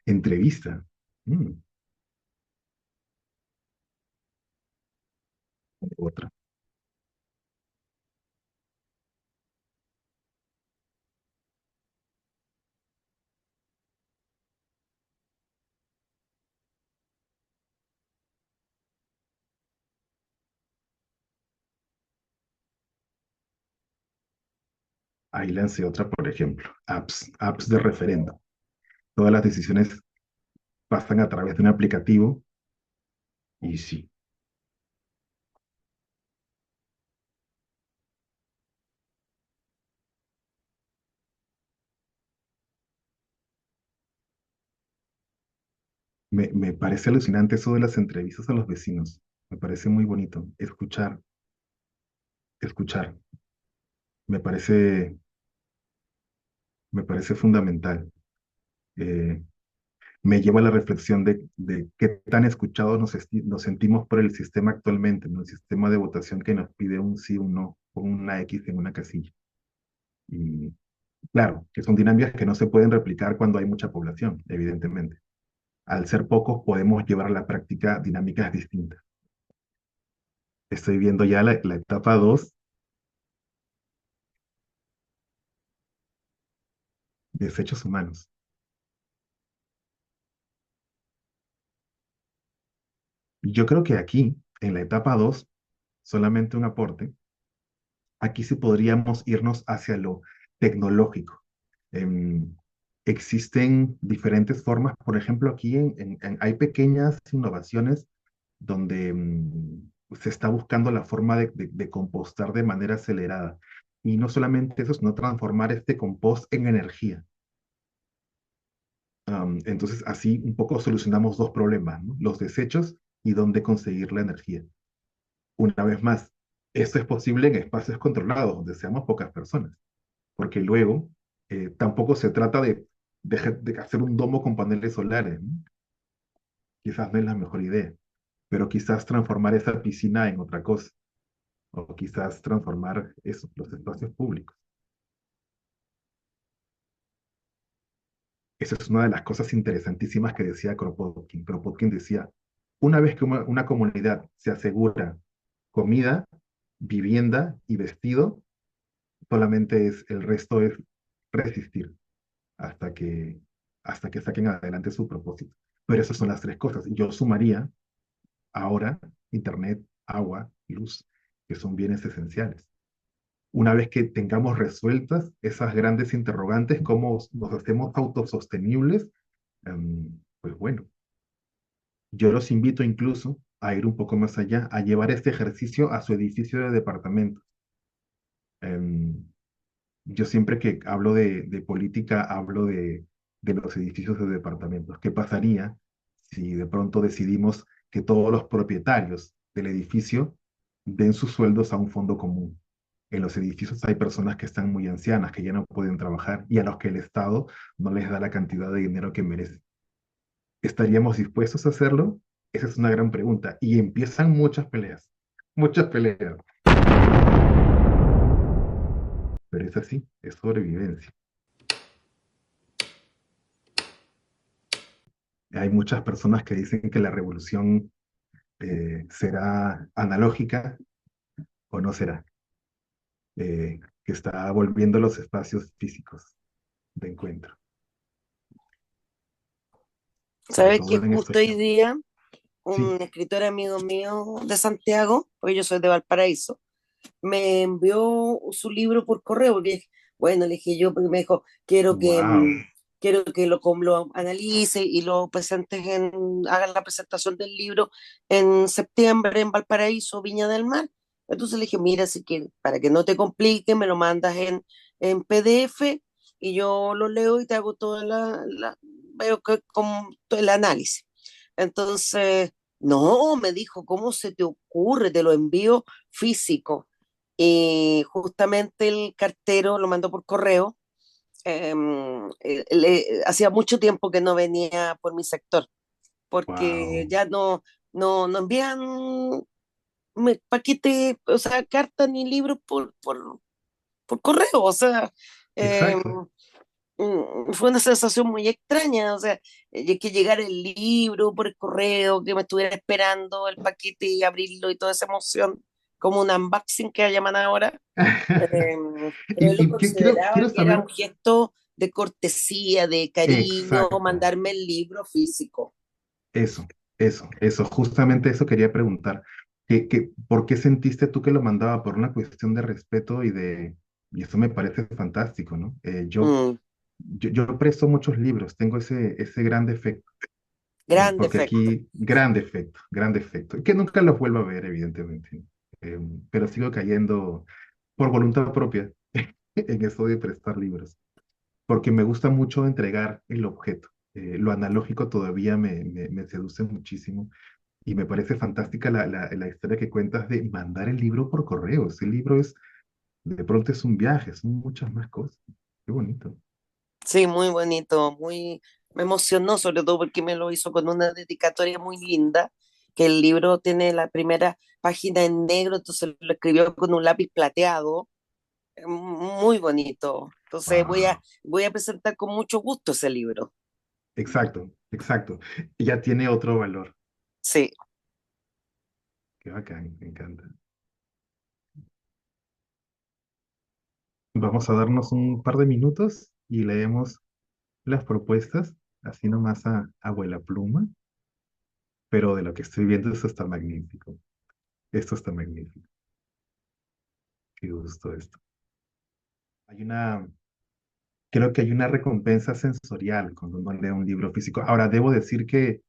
Entrevista. Mm, otra. Ahí lancé otra, por ejemplo. Apps de referendo. Todas las decisiones pasan a través de un aplicativo y sí, me parece alucinante eso de las entrevistas a los vecinos. Me parece muy bonito. Escuchar, escuchar. Me parece, me parece fundamental. Eh, Me lleva a la reflexión de qué tan escuchados nos sentimos por el sistema actualmente, ¿no? El sistema de votación que nos pide un sí, un no, o una X en una casilla. Y claro, que son dinámicas que no se pueden replicar cuando hay mucha población, evidentemente. Al ser pocos, podemos llevar a la práctica dinámicas distintas. Estoy viendo ya la etapa 2, desechos humanos. Yo creo que aquí, en la etapa 2, solamente un aporte, aquí sí podríamos irnos hacia lo tecnológico. Em, Existen diferentes formas, por ejemplo, aquí hay pequeñas innovaciones donde se está buscando la forma de compostar de manera acelerada. Y no solamente eso, sino transformar este compost en energía. Entonces, así un poco solucionamos dos problemas, ¿no? Los desechos y dónde conseguir la energía. Una vez más, esto es posible en espacios controlados, donde seamos pocas personas, porque luego tampoco se trata de hacer un domo con paneles solares, ¿no? Quizás no es la mejor idea, pero quizás transformar esa piscina en otra cosa, o quizás transformar eso, los espacios públicos. Esa es una de las cosas interesantísimas que decía Kropotkin. Kropotkin decía, una vez que una comunidad se asegura comida, vivienda y vestido, solamente el resto es resistir hasta que, hasta que saquen adelante su propósito. Pero esas son las tres cosas. Yo sumaría ahora internet, agua, luz, que son bienes esenciales. Una vez que tengamos resueltas esas grandes interrogantes, cómo nos hacemos autosostenibles, pues bueno, yo los invito incluso a ir un poco más allá, a llevar este ejercicio a su edificio de departamento. Em, yo siempre que hablo de política, hablo de los edificios de departamentos. ¿Qué pasaría si de pronto decidimos que todos los propietarios del edificio den sus sueldos a un fondo común? En los edificios hay personas que están muy ancianas, que ya no pueden trabajar y a los que el Estado no les da la cantidad de dinero que merecen. ¿Estaríamos dispuestos a hacerlo? Esa es una gran pregunta. Y empiezan muchas peleas, muchas peleas. Pero es así, es sobrevivencia. Hay muchas personas que dicen que la revolución será analógica o no será, que está volviendo los espacios físicos de encuentro, sobre ¿Sabes que todo en justo estos hoy tiempos. día Sí, un escritor amigo mío de Santiago, porque yo soy de Valparaíso, me envió su libro por correo, porque, bueno, le dije yo, porque me dijo, wow. quiero que lo analice y lo presentes hagan la presentación del libro en septiembre en Valparaíso, Viña del Mar. Entonces le dije, mira, si quieres, para que no te complique, me lo mandas en PDF y yo lo leo y te hago toda veo que como todo el análisis. Entonces, no, me dijo, ¿cómo se te ocurre? Te lo envío físico. Y justamente el cartero lo mandó por correo. Hacía mucho tiempo que no venía por mi sector, porque Wow, ya no envían paquete, o sea, carta ni libros por correo. O sea, eh, exacto. fue una sensación muy extraña, o sea, que llegara el libro por el correo, que me estuviera esperando el paquete y abrirlo y toda esa emoción, como un unboxing que llaman ahora. Pero él lo consideraba Quiero que era un saber, gesto de cortesía, de cariño, exacto, mandarme el libro físico. eso, justamente eso quería preguntar. ¿Por qué sentiste tú que lo mandaba? Por una cuestión de respeto y eso me parece fantástico, ¿no? Mm, Yo presto muchos libros, tengo ese gran defecto, gran porque defecto. aquí, gran defecto, que nunca los vuelvo a ver, evidentemente, eh, pero sigo cayendo por voluntad propia en eso de prestar libros, porque me gusta mucho entregar el objeto. Lo analógico todavía me seduce muchísimo y me parece fantástica la historia que cuentas de mandar el libro por correo. Ese libro de pronto es un viaje, son muchas más cosas. Qué bonito. Sí, muy bonito, me emocionó sobre todo porque me lo hizo con una dedicatoria muy linda, que el libro tiene la primera página en negro, entonces lo escribió con un lápiz plateado, muy bonito. Entonces Wow. voy a presentar con mucho gusto ese libro. Exacto, exacto. Y ya tiene otro valor. Sí, Qué bacán, me encanta. Vamos a darnos un par de minutos y leemos las propuestas, así nomás a vuela pluma, pero de lo que estoy viendo, esto está magnífico. Esto está magnífico. Qué gusto esto. Hay una, creo que hay una recompensa sensorial cuando uno lee un libro físico. Ahora, debo decir que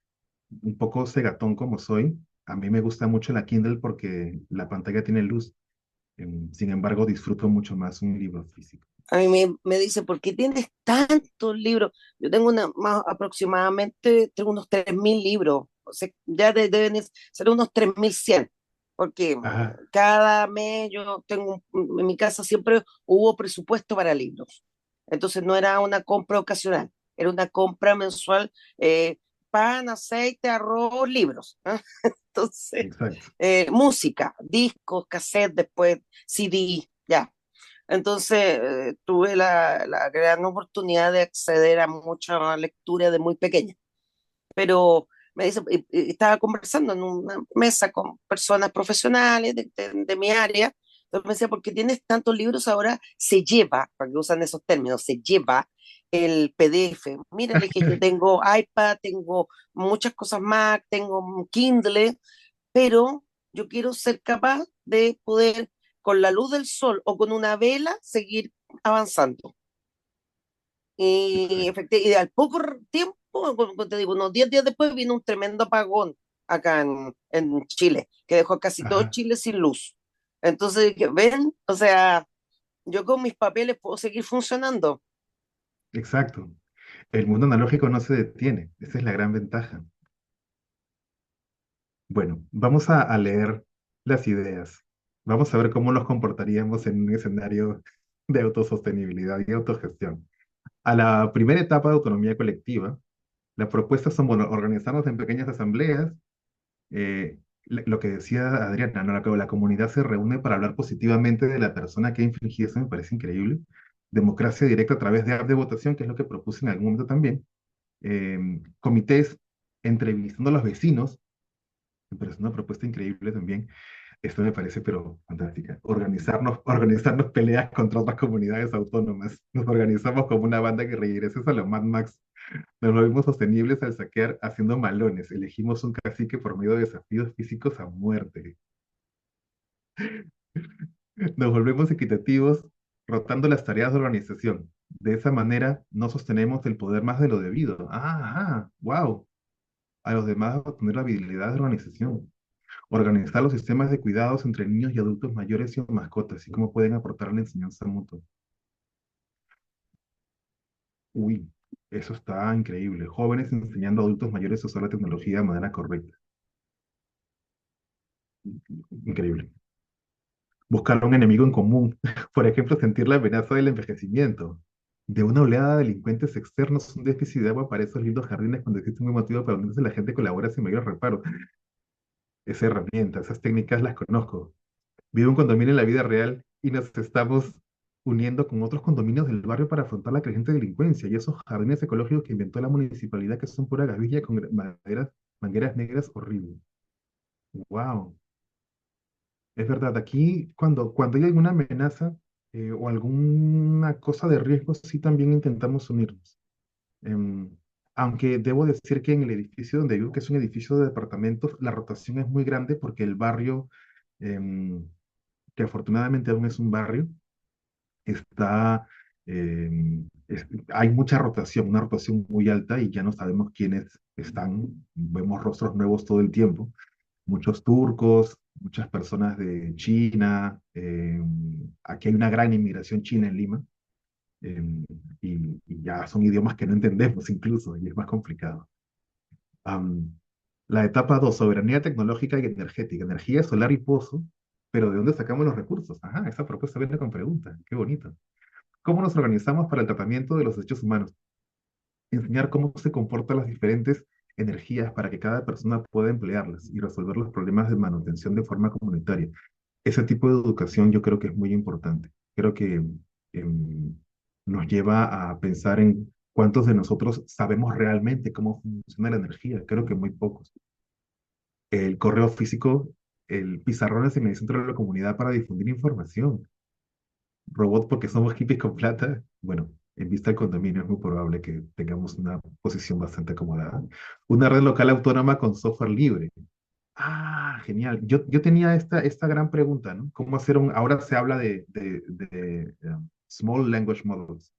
un poco cegatón como soy, a mí me gusta mucho la Kindle porque la pantalla tiene luz. Sin embargo, disfruto mucho más un libro físico. A mí me dice, ¿por qué tienes tantos libros? Yo tengo más aproximadamente, tengo unos 3.000 libros, o sea, ya deben ser unos 3.100, porque Ajá, cada mes yo tengo, en mi casa siempre hubo presupuesto para libros. Entonces no era una compra ocasional, era una compra mensual, pan, aceite, arroz, libros. ¿Ah? Entonces, exacto. música, discos, cassette, después CD, ya. Entonces, tuve la gran oportunidad de acceder a mucha lectura de muy pequeña. Pero me dice, estaba conversando en una mesa con personas profesionales de mi área. Entonces me decía, ¿por qué tienes tantos libros? Ahora se lleva, para que usan esos términos, se lleva el PDF. Mírale que yo tengo iPad, tengo muchas cosas Mac, tengo un Kindle, pero yo quiero ser capaz de poder, con la luz del sol o con una vela, seguir avanzando. Y, Exacto. y al poco tiempo, como te digo, unos 10 días después, vino un tremendo apagón acá en Chile, que dejó casi todo Ajá, Chile sin luz. Entonces, ven, o sea, yo con mis papeles puedo seguir funcionando. exacto. El mundo analógico no se detiene. Esa es la gran ventaja. Bueno, vamos a leer las ideas. Vamos a ver cómo nos comportaríamos en un escenario de autosostenibilidad y autogestión. A la primera etapa de autonomía colectiva, las propuestas son, bueno, organizarnos en pequeñas asambleas. Lo que decía Adriana, ¿no? La comunidad se reúne para hablar positivamente de la persona que ha infringido, eso me parece increíble. Democracia directa a través de app de votación, que es lo que propuse en algún momento también. Comités entrevistando a los vecinos, me parece una propuesta increíble también. Esto me parece, pero fantástica. Organizarnos peleas contra otras comunidades autónomas. Nos organizamos como una banda que regreses a lo Mad Max. Nos volvimos sostenibles al saquear haciendo malones. Elegimos un cacique por medio de desafíos físicos a muerte. Nos volvemos equitativos rotando las tareas de organización. De esa manera no sostenemos el poder más de lo debido. Wow. A los demás a tener la habilidad de organización. Organizar los sistemas de cuidados entre niños y adultos mayores y mascotas, y cómo pueden aportar a la enseñanza mutua. Uy, eso está increíble. Jóvenes enseñando a adultos mayores a usar la tecnología de manera correcta. Increíble. Buscar un enemigo en común. Por ejemplo, sentir la amenaza del envejecimiento. De una oleada de delincuentes externos, un déficit de agua para esos lindos jardines cuando existe un buen motivo para donde la gente colabora sin mayor reparo. Esa herramienta, esas técnicas las conozco. Vivo un condominio en la vida real y nos estamos uniendo con otros condominios del barrio para afrontar la creciente delincuencia y esos jardines ecológicos que inventó la municipalidad que son pura gavilla con mangueras negras horribles. Wow, es verdad, aquí cuando hay alguna amenaza o alguna cosa de riesgo, sí también intentamos unirnos. Em, Aunque debo decir que en el edificio donde vivo, que es un edificio de departamentos, la rotación es muy grande porque el barrio, em, que afortunadamente aún es un barrio, está, hay mucha rotación, una rotación muy alta y ya no sabemos quiénes están, vemos rostros nuevos todo el tiempo, muchos turcos, muchas personas de China, aquí hay una gran inmigración china en Lima, eh, y ya son idiomas que no entendemos incluso y es más complicado. Am, la etapa 2, soberanía tecnológica y energética, energía solar y pozo, pero ¿de dónde sacamos los recursos? Ajá, esa propuesta viene con pregunta, qué bonito. ¿Cómo nos organizamos para el tratamiento de los derechos humanos? Enseñar cómo se comportan las diferentes energías para que cada persona pueda emplearlas y resolver los problemas de manutención de forma comunitaria. Ese tipo de educación yo creo que es muy importante. Creo que em, nos lleva a pensar en cuántos de nosotros sabemos realmente cómo funciona la energía. Creo que muy pocos. El correo físico el pizarrones en el centro de la comunidad para difundir información. Robots porque somos hippies con plata. Bueno, en vista del condominio es muy probable que tengamos una posición bastante acomodada. Una red local autónoma con software libre. Ah, genial. Yo tenía esta gran pregunta, ¿no? ¿Cómo hacer ahora se habla de Small Language Models,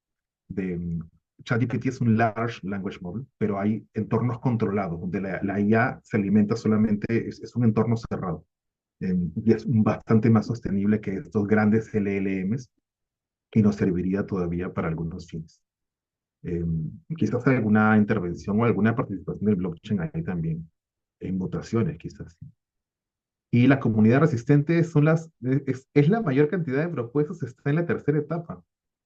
ChatGPT es un Large Language Model, pero hay entornos controlados, donde la IA se alimenta solamente, es un entorno cerrado, y es bastante más sostenible que estos grandes LLMs y nos serviría todavía para algunos fines. Eh, Quizás alguna intervención o alguna participación del blockchain ahí también, en votaciones quizás. Y la comunidad resistente es la mayor cantidad de propuestas, está en la tercera etapa.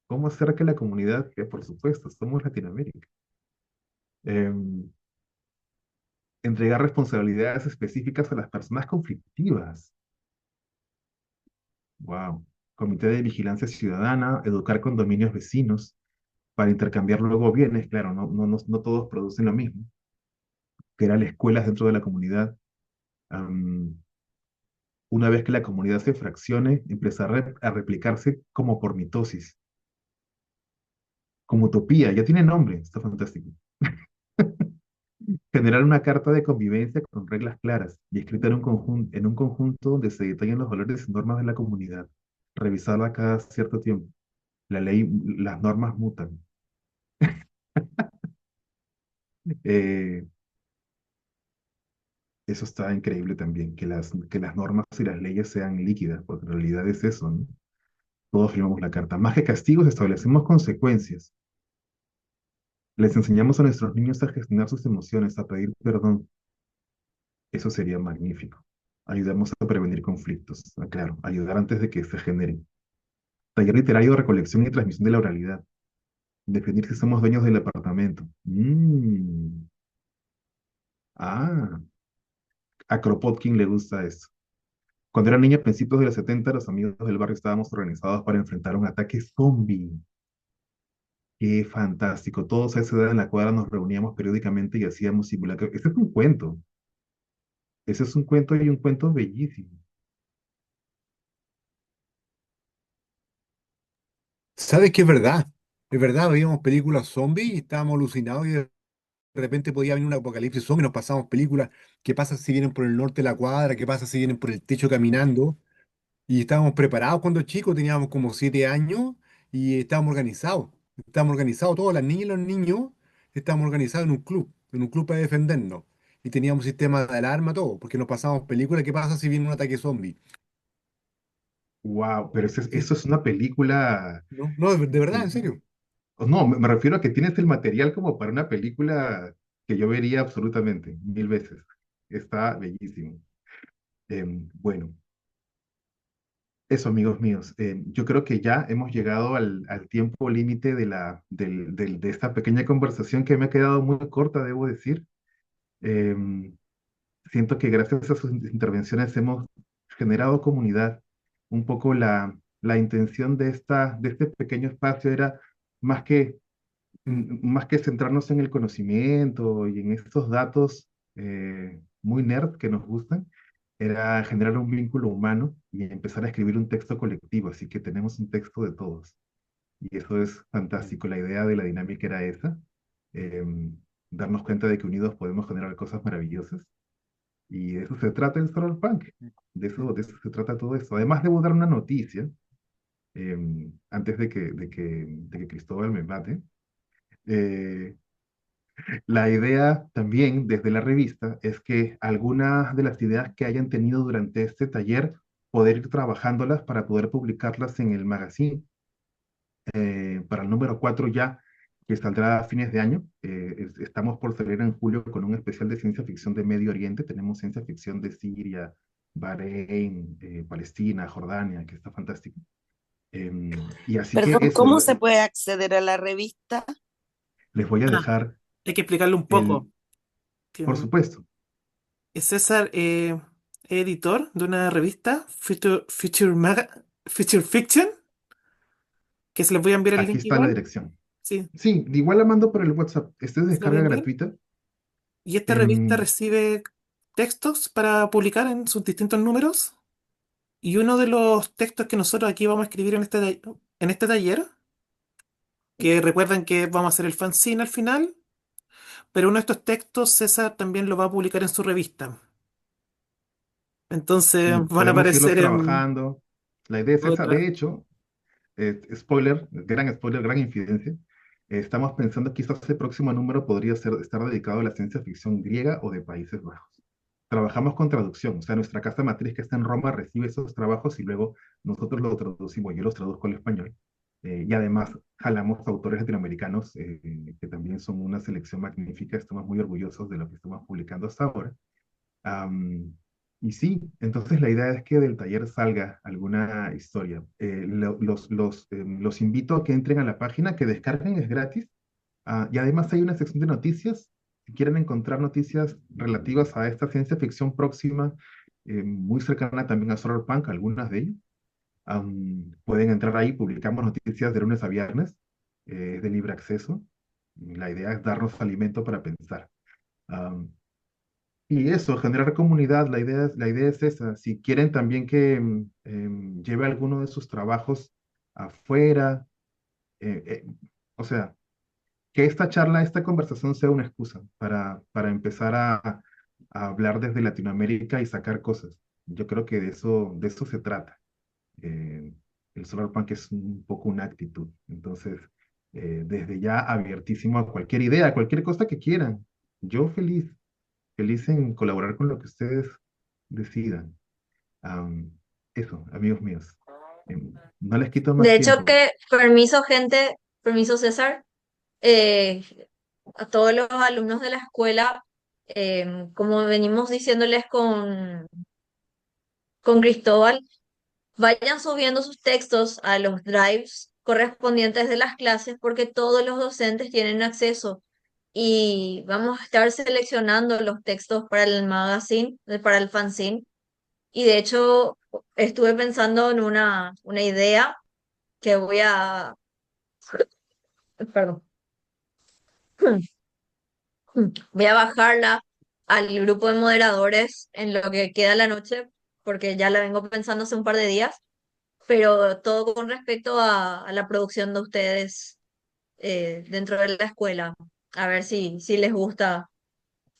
¿Cómo hacer que la comunidad, que por supuesto somos Latinoamérica, eh, entregar responsabilidades específicas a las personas conflictivas? Wow. Comité de vigilancia ciudadana, educar condominios vecinos para intercambiar luego bienes. Claro, no todos producen lo mismo. Crear escuelas dentro de la comunidad. Am, una vez que la comunidad se fraccione, empezar a replicarse como por mitosis, como utopía. Ya tiene nombre, está fantástico. Generar una carta de convivencia con reglas claras y escrita en un conjunto donde se detallen los valores y normas de la comunidad. Revisarla cada cierto tiempo. La ley, las normas mutan. Eh, Eso está increíble también, que las normas y las leyes sean líquidas, porque en realidad es eso, ¿no? Todos firmamos la carta. Más que castigos, establecemos consecuencias. Les enseñamos a nuestros niños a gestionar sus emociones, a pedir perdón. Eso sería magnífico. Ayudamos a prevenir conflictos. Ah, claro, ayudar antes de que se generen. Taller literario de recolección y transmisión de la oralidad. Definir si somos dueños del departamento. Ah, a Kropotkin le gusta esto. Cuando era niño a principios de los 70, los amigos del barrio estábamos organizados para enfrentar un ataque zombie. Qué fantástico. Todos a esa edad en la cuadra nos reuníamos periódicamente y hacíamos simulacros. Ese es un cuento. Ese es un cuento y un cuento bellísimo. ¿Sabes que es verdad, veíamos películas zombies y estábamos alucinados y de repente podía venir un apocalipsis zombie, nos pasamos películas, ¿qué pasa si vienen por el norte de la cuadra? ¿Qué pasa si vienen por el techo caminando? Y estábamos preparados cuando chicos, teníamos como 7 años y estábamos organizados, todas las niñas y los niños estábamos organizados en un club para defendernos. Y teníamos sistemas de alarma, todo, porque nos pasamos películas, ¿qué pasa si viene un ataque zombie? Wow, pero Sí, eso es una película. no, no, de verdad, eh, en serio. no, me refiero a que tienes el material como para una película que yo vería absolutamente, mil veces. Está bellísimo. Bueno, eso, amigos míos. Yo creo que ya hemos llegado al tiempo límite de esta pequeña conversación que me ha quedado muy corta, debo decir. Em, Siento que gracias a sus intervenciones hemos generado comunidad. Un poco la intención de este pequeño espacio era más que, más que centrarnos en el conocimiento y en estos datos muy nerd que nos gustan, era generar un vínculo humano y empezar a escribir un texto colectivo. Así que tenemos un texto de todos. Y eso es Mm. fantástico. La idea de la dinámica era esa. em, Darnos cuenta de que unidos podemos generar cosas maravillosas. Y de eso se trata el Punk. De eso se trata todo esto. Además, debo dar una noticia, antes de que Cristóbal me mate. Eh, la idea también desde la revista es que algunas de las ideas que hayan tenido durante este taller, poder ir trabajándolas para poder publicarlas en el magazine, para el número 4 ya, que saldrá a fines de año. Estamos por salir en julio con un especial de ciencia ficción de Medio Oriente. Tenemos ciencia ficción de Siria, Bahrein, Palestina, Jordania, que está fantástico. Y así que Perdón, eso, ¿cómo se puede acceder a la revista? les voy a Ah, dejar hay que explicarle un el, poco. Que, por supuesto, César es editor de una revista, Future Fiction, que se les voy a enviar el aquí link está la igual. dirección. Sí, Sí, igual la mando por el WhatsApp. Esta es se lo voy a descarga enviar. gratuita. Y esta revista Em, recibe textos para publicar en sus distintos números. Y uno de los textos que nosotros aquí vamos a escribir en este taller, que recuerden que vamos a hacer el fanzine al final, pero uno de estos textos César también lo va a publicar en su revista. Entonces Y van a podemos irlos aparecer en trabajando. La idea es esa. otra. De hecho, spoiler, gran infidencia. Estamos pensando quizás el próximo número podría estar dedicado a la ciencia ficción griega o de Países Bajos. Trabajamos con traducción, o sea, nuestra casa matriz que está en Roma recibe esos trabajos y luego nosotros los traducimos, yo los traduzco al español. Y además jalamos autores latinoamericanos que también son una selección magnífica, estamos muy orgullosos de lo que estamos publicando hasta ahora. Am, y sí, entonces la idea es que del taller salga alguna historia. Los invito a que entren a la página, que descarguen, es gratis. Y además hay una sección de noticias. Si quieren encontrar noticias relativas a esta ciencia ficción próxima, muy cercana también a Solar Punk, algunas de ellas, pueden entrar ahí. Publicamos noticias de lunes a viernes, es de libre acceso. La idea es darnos alimento para pensar. Am, y eso, generar comunidad, la idea es esa. Si quieren también que lleve alguno de sus trabajos afuera, eh, eh, o sea, que esta charla, esta conversación sea una excusa para empezar a hablar desde Latinoamérica y sacar cosas. Yo creo que de eso se trata. Eh, el Solar Punk es un poco una actitud. Entonces, desde ya abiertísimo a cualquier idea, a cualquier cosa que quieran. Yo feliz en colaborar con lo que ustedes decidan. Am, Eso, amigos míos. No les quito De más hecho tiempo. que, permiso gente, permiso César, eh, a todos los alumnos de la escuela, como venimos diciéndoles con Cristóbal, vayan subiendo sus textos a los drives correspondientes de las clases porque todos los docentes tienen acceso y vamos a estar seleccionando los textos para el magazine, para el fanzine. Y de hecho estuve pensando en una idea que perdón, voy a bajarla al grupo de moderadores en lo que queda la noche porque ya la vengo pensando hace un par de días, pero todo con respecto a la producción de ustedes dentro de la escuela. A ver si les gusta,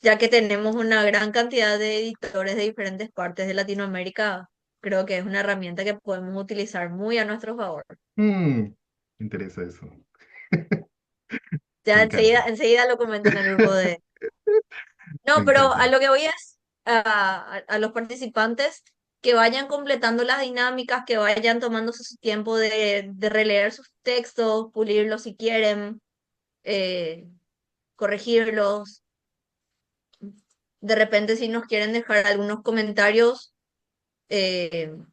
ya que tenemos una gran cantidad de editores de diferentes partes de Latinoamérica, creo que es una herramienta que podemos utilizar muy a nuestro favor. Mm, me interesa eso. Me Ya encanta. enseguida lo comento en el grupo de... Me No, pero encanta. a lo que voy es a los participantes que vayan completando las dinámicas, que vayan tomándose su tiempo de releer sus textos, pulirlos si quieren, eh, corregirlos. De repente, si nos quieren dejar algunos comentarios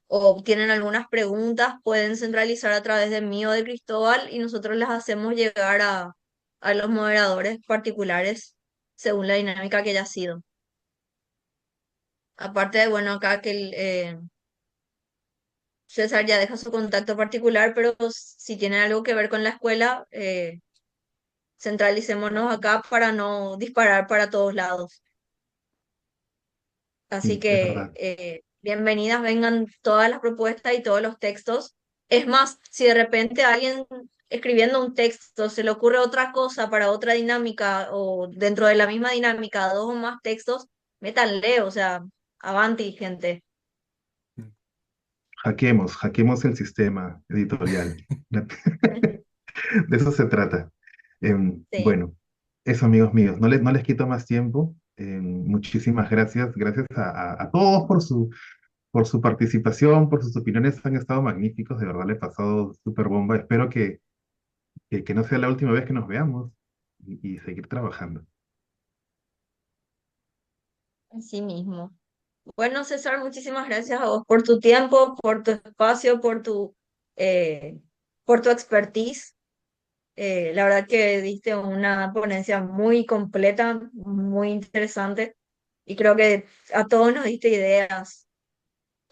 o tienen algunas preguntas, pueden centralizar a través de mí o de Cristóbal y nosotros les hacemos llegar a los moderadores particulares según la dinámica que haya sido. Aparte de, bueno, acá que César ya deja su contacto particular, pero si tienen algo que ver con la escuela, centralicémonos acá para no disparar para todos lados. Así Sí, es que verdad. bienvenidas, vengan todas las propuestas y todos los textos. Es más, si de repente a alguien escribiendo un texto se le ocurre otra cosa para otra dinámica o dentro de la misma dinámica, dos o más textos, métanle, o sea, avanti, gente. Hackeemos el sistema editorial. De eso se trata. Sí. Bueno, eso, amigos míos. No les quito más tiempo. Muchísimas gracias. Gracias a todos por su participación, por sus opiniones. Han estado magníficos. De verdad, le he pasado súper bomba. Espero que no sea la última vez que nos veamos y seguir trabajando. Así mismo. Bueno, César, muchísimas gracias a vos por tu tiempo, por tu espacio, eh, por tu expertise. La verdad que diste una ponencia muy completa, muy interesante, y creo que a todos nos diste ideas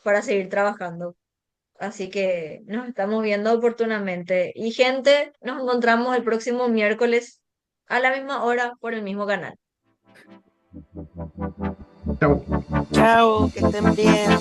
para seguir trabajando. Así que nos estamos viendo oportunamente. Y gente, nos encontramos el próximo miércoles a la misma hora por el mismo canal. Chao. Chao, que estén bien.